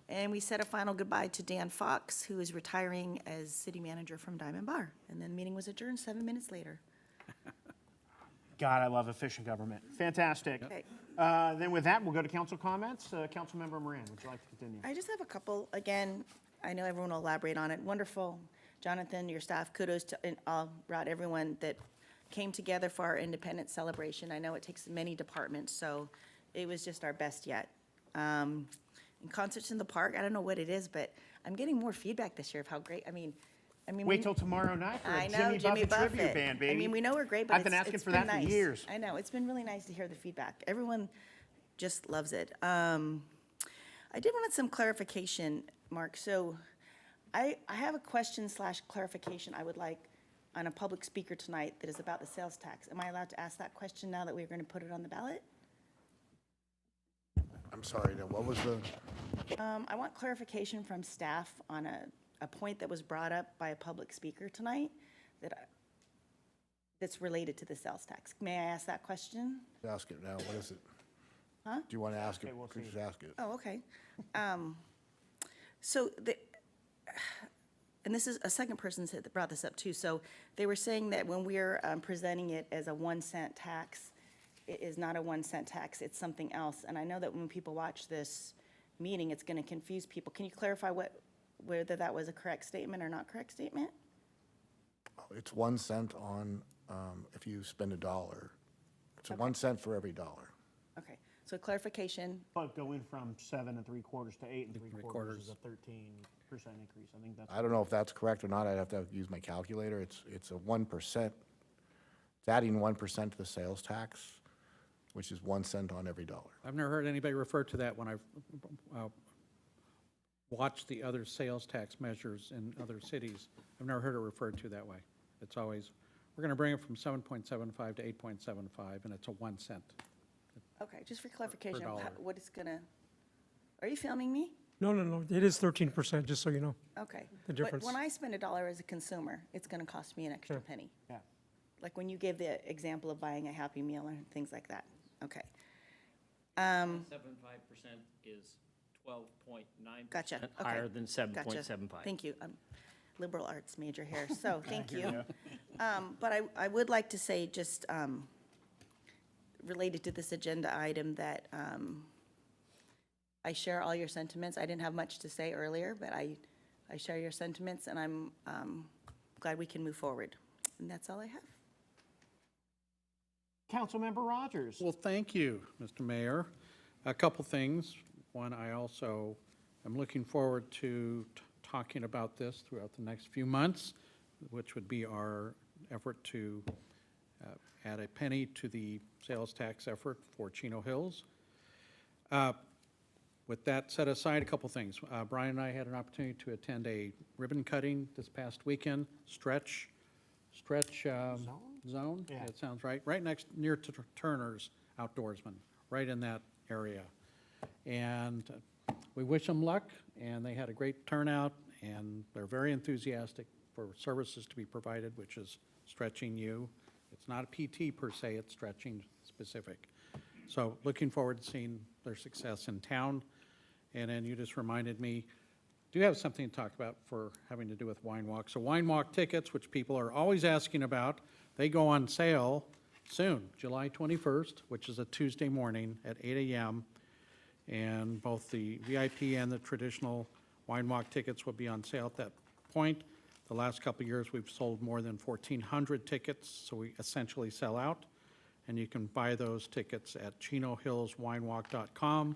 And we said a final goodbye to Dan Fox, who is retiring as city manager from Diamond Bar. And then the meeting was adjourned 7 minutes later. God, I love efficient government. Fantastic. Okay. Then with that, we'll go to council comments. Councilmember Moran, would you like to continue? I just have a couple. Again, I know everyone will elaborate on it. Wonderful. Jonathan, your staff, kudos to all, Rod, everyone that came together for our independence celebration. I know it takes many departments, so it was just our best yet. And concerts in the park, I don't know what it is, but I'm getting more feedback this year of how great, I mean. Wait till tomorrow night for I a know, Jimmy Buffett tribute band, baby. I mean, we know we're great, but I've been asking it's for been that for nice. years. I know, it's been really nice to hear the feedback. Everyone just loves it. I did want some clarification, Mark. So I have a question / clarification I would like on a public speaker tonight that is about the sales tax. Am I allowed to ask that question now that we're going to put it on the ballot? I'm sorry, now, what was the, I want clarification from staff on a point that was brought up by a public speaker tonight that's related to the sales tax. May I ask that question? ask it now, what is it? Huh? Do you want to ask it? Okay, we'll Could you see. just ask it? Oh, okay. So and this is, a second person that brought this up too. So they were saying that when we're presenting it as a 1 cent tax, it is not a 1 cent tax, it's something else. And I know that when people watch this meeting, it's going to confuse people. Can you clarify whether that was a correct statement or not correct statement? It's 1 cent on, if you spend $1. It's 1 cent for every dollar. Okay, so clarification. But going from 7 3/4 to 8 3/4 is a 13% increase. I think that's. I don't know if that's correct or not, I'd have to use my calculator. It's a 1%. It's adding 1% to the sales tax, which is 1 cent on every dollar. I've never heard anybody refer to that when I've watched the other sales tax measures in other cities. I've never heard it referred to that way. It's always, we're going to bring it from 7.75 to 8.75, and it's a 1 cent. Okay, just for clarification, dollar. what is gonna, are you filming me? No, it is 13%, just so you know. Okay. The difference. But when I spend $1 as a consumer, it's gonna cost me an extra penny. Yeah. Like when you gave the example of buying a Happy Meal or things like that. Okay. 7.5% is 12.9% Gotcha. Okay. higher than Gotcha. 7.75. Thank you. I'm liberal arts major here, so thank you. But I would like to say, just related to this agenda item, that I share all your sentiments. I didn't have much to say earlier, but I share your sentiments, and I'm glad we can move forward. And that's all I have. Councilmember Rogers. Well, thank you, Mr. Mayor. A couple things. One, I also am looking forward to talking about this throughout the next few months, which would be our effort to add a penny to the sales tax effort for Chino Hills. With that set aside, a couple things. Brian and I had an opportunity to attend a ribbon cutting this past weekend, Stretch Zone? Yeah. It sounds right. Right near to Turner's Outdoorsman, right in that area. And we wish them luck, and they had a great turnout, and they're very enthusiastic for services to be provided, which is stretching you. It's not a PT per se, it's stretching specific. So looking forward to seeing their success in town. And then you just reminded me, do have something to talk about for having to do with Wine Walk. So Wine Walk tickets, which people are always asking about, they go on sale soon, July 21st, which is a Tuesday morning at 8 a.m. And both the VIP and the traditional Wine Walk tickets will be on sale at that point. The last couple of years, we've sold more than 1,400 tickets, so we essentially sell out. And you can buy those tickets at chinohillswinewalk.com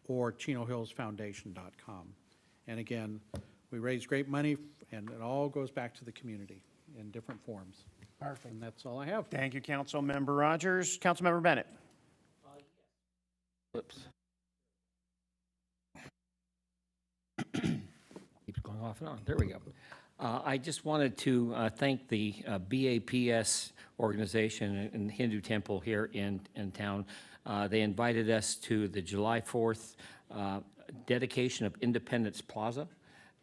or chinohillsfoundation.com. And again, we raise great money, and it all goes back to the community in different forms. Perfect. And that's all I have. Thank you, Councilmember Rogers. Councilmember Bennett. Whoops. Keeps going off and on. There we go. I just wanted to thank the BAPS organization and Hindu temple here in town. They invited us to the July 4th dedication of Independence Plaza.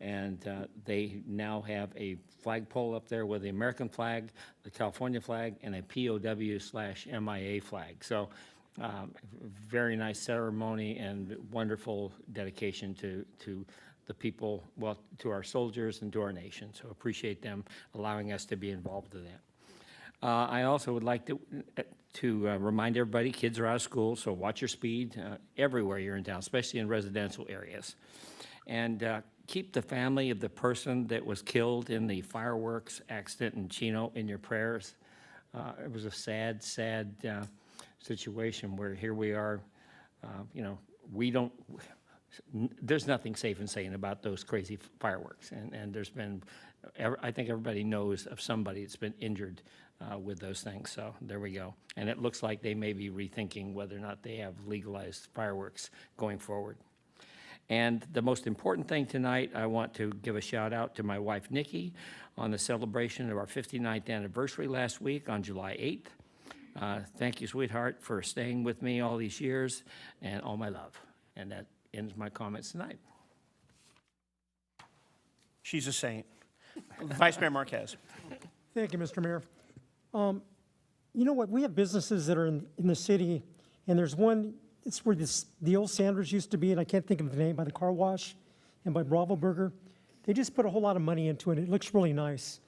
And they now have a flagpole up there with the American flag, the California flag, and a POW/MIA flag. So very nice ceremony and wonderful dedication to the people, well, to our soldiers and to our nation. So appreciate them allowing us to be involved in that. I also would like to remind everybody, kids are out of school, so watch your speed everywhere you're in town, especially in residential areas. And keep the family of the person that was killed in the fireworks accident in Chino in your prayers. It was a sad, sad situation where here we are, you know, there's nothing safe and sane about those crazy fireworks. And there's been, I think everybody knows of somebody that's been injured with those things. So there we go. And it looks like they may be rethinking whether or not they have legalized fireworks going forward. And the most important thing tonight, I want to give a shout out to my wife, Nikki, on the celebration of our 59th anniversary last week on July 8th. Thank you, sweetheart, for staying with me all these years, and all my love. And that ends my comments tonight. She's a saint. Vice Mayor Marquez. Thank you, Mr. Mayor. You know what, we have businesses that are in the city, and there's one, it's where the old Sanders used to be, and I can't think of the name, by the car wash and by Bravo Burger. They just put a whole lot of money into it. It looks really nice.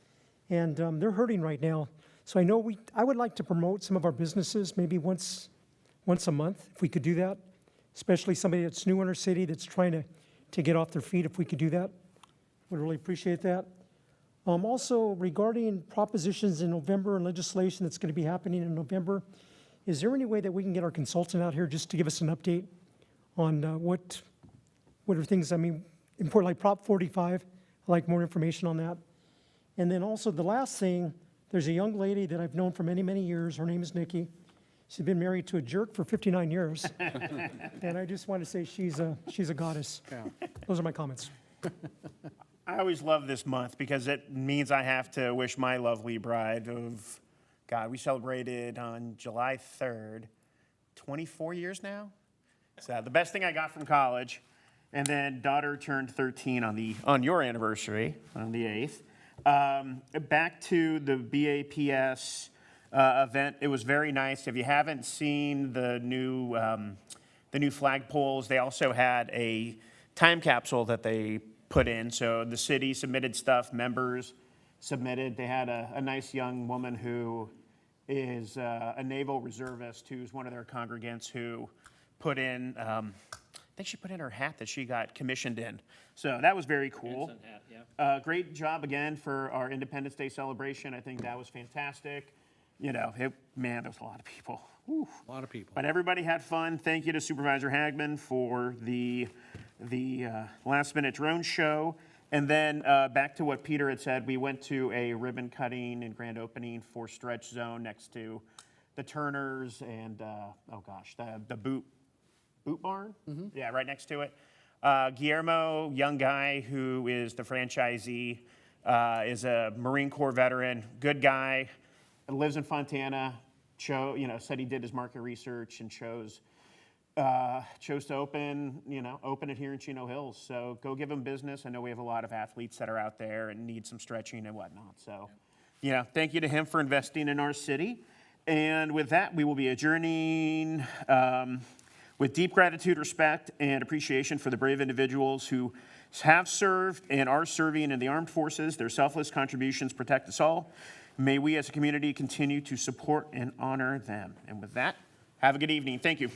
And they're hurting right now. So I know I would like to promote some of our businesses maybe once a month, if we could do that, especially somebody that's new in our city that's trying to get off their feet, if we could do that. Would really appreciate that. Also, regarding propositions in November and legislation that's going to be happening in November, is there any way that we can get our consultant out here just to give us an update on what are things, I mean, important, like Prop 45? I'd like more information on that. And then also the last thing, there's a young lady that I've known for many, many years. Her name is Nikki. She's been married to a jerk for 59 years. And I just want to say she's a goddess. Yeah. Those are my comments. I always love this month because it means I have to wish my lovely bride of, God, we celebrated on July 3rd, 24 years now. So the best thing I got from college. And then daughter turned 13 on your anniversary, on the 8th. Back to the BAPS event. It was very nice. If you haven't seen the new flagpoles, they also had a time capsule that they put in. So the city submitted stuff, members submitted. They had a nice young woman who is a naval reservist who's one of their congregants who put in, I think she put in her hat that she got commissioned in. So that was very cool. Hat, yeah. Great job again for our Independence Day celebration. I think that was fantastic. You know, man, there was a lot of people. Whew. A lot of people. But everybody had fun. Thank you to Supervisor Hagman for the last-minute drone show. And then back to what Peter had said, we went to a ribbon cutting and grand opening for Stretch Zone next to the Turners and, the Boot Barn? Mm-hmm. Yeah, right next to it. Guillermo, young guy who is the franchisee, is a Marine Corps veteran, good guy, lives in Fontana, said he did his market research and chose to open it here in Chino Hills. So go give him business. I know we have a lot of athletes that are out there and need some stretching and whatnot. So, thank you to him for investing in our city. And with that, we will be adjourning with deep gratitude, respect, and appreciation for the brave individuals who have served and are serving in the armed forces. Their selfless contributions protect us all. May we as a community continue to support and honor them. And with that, have a good evening. Thank you.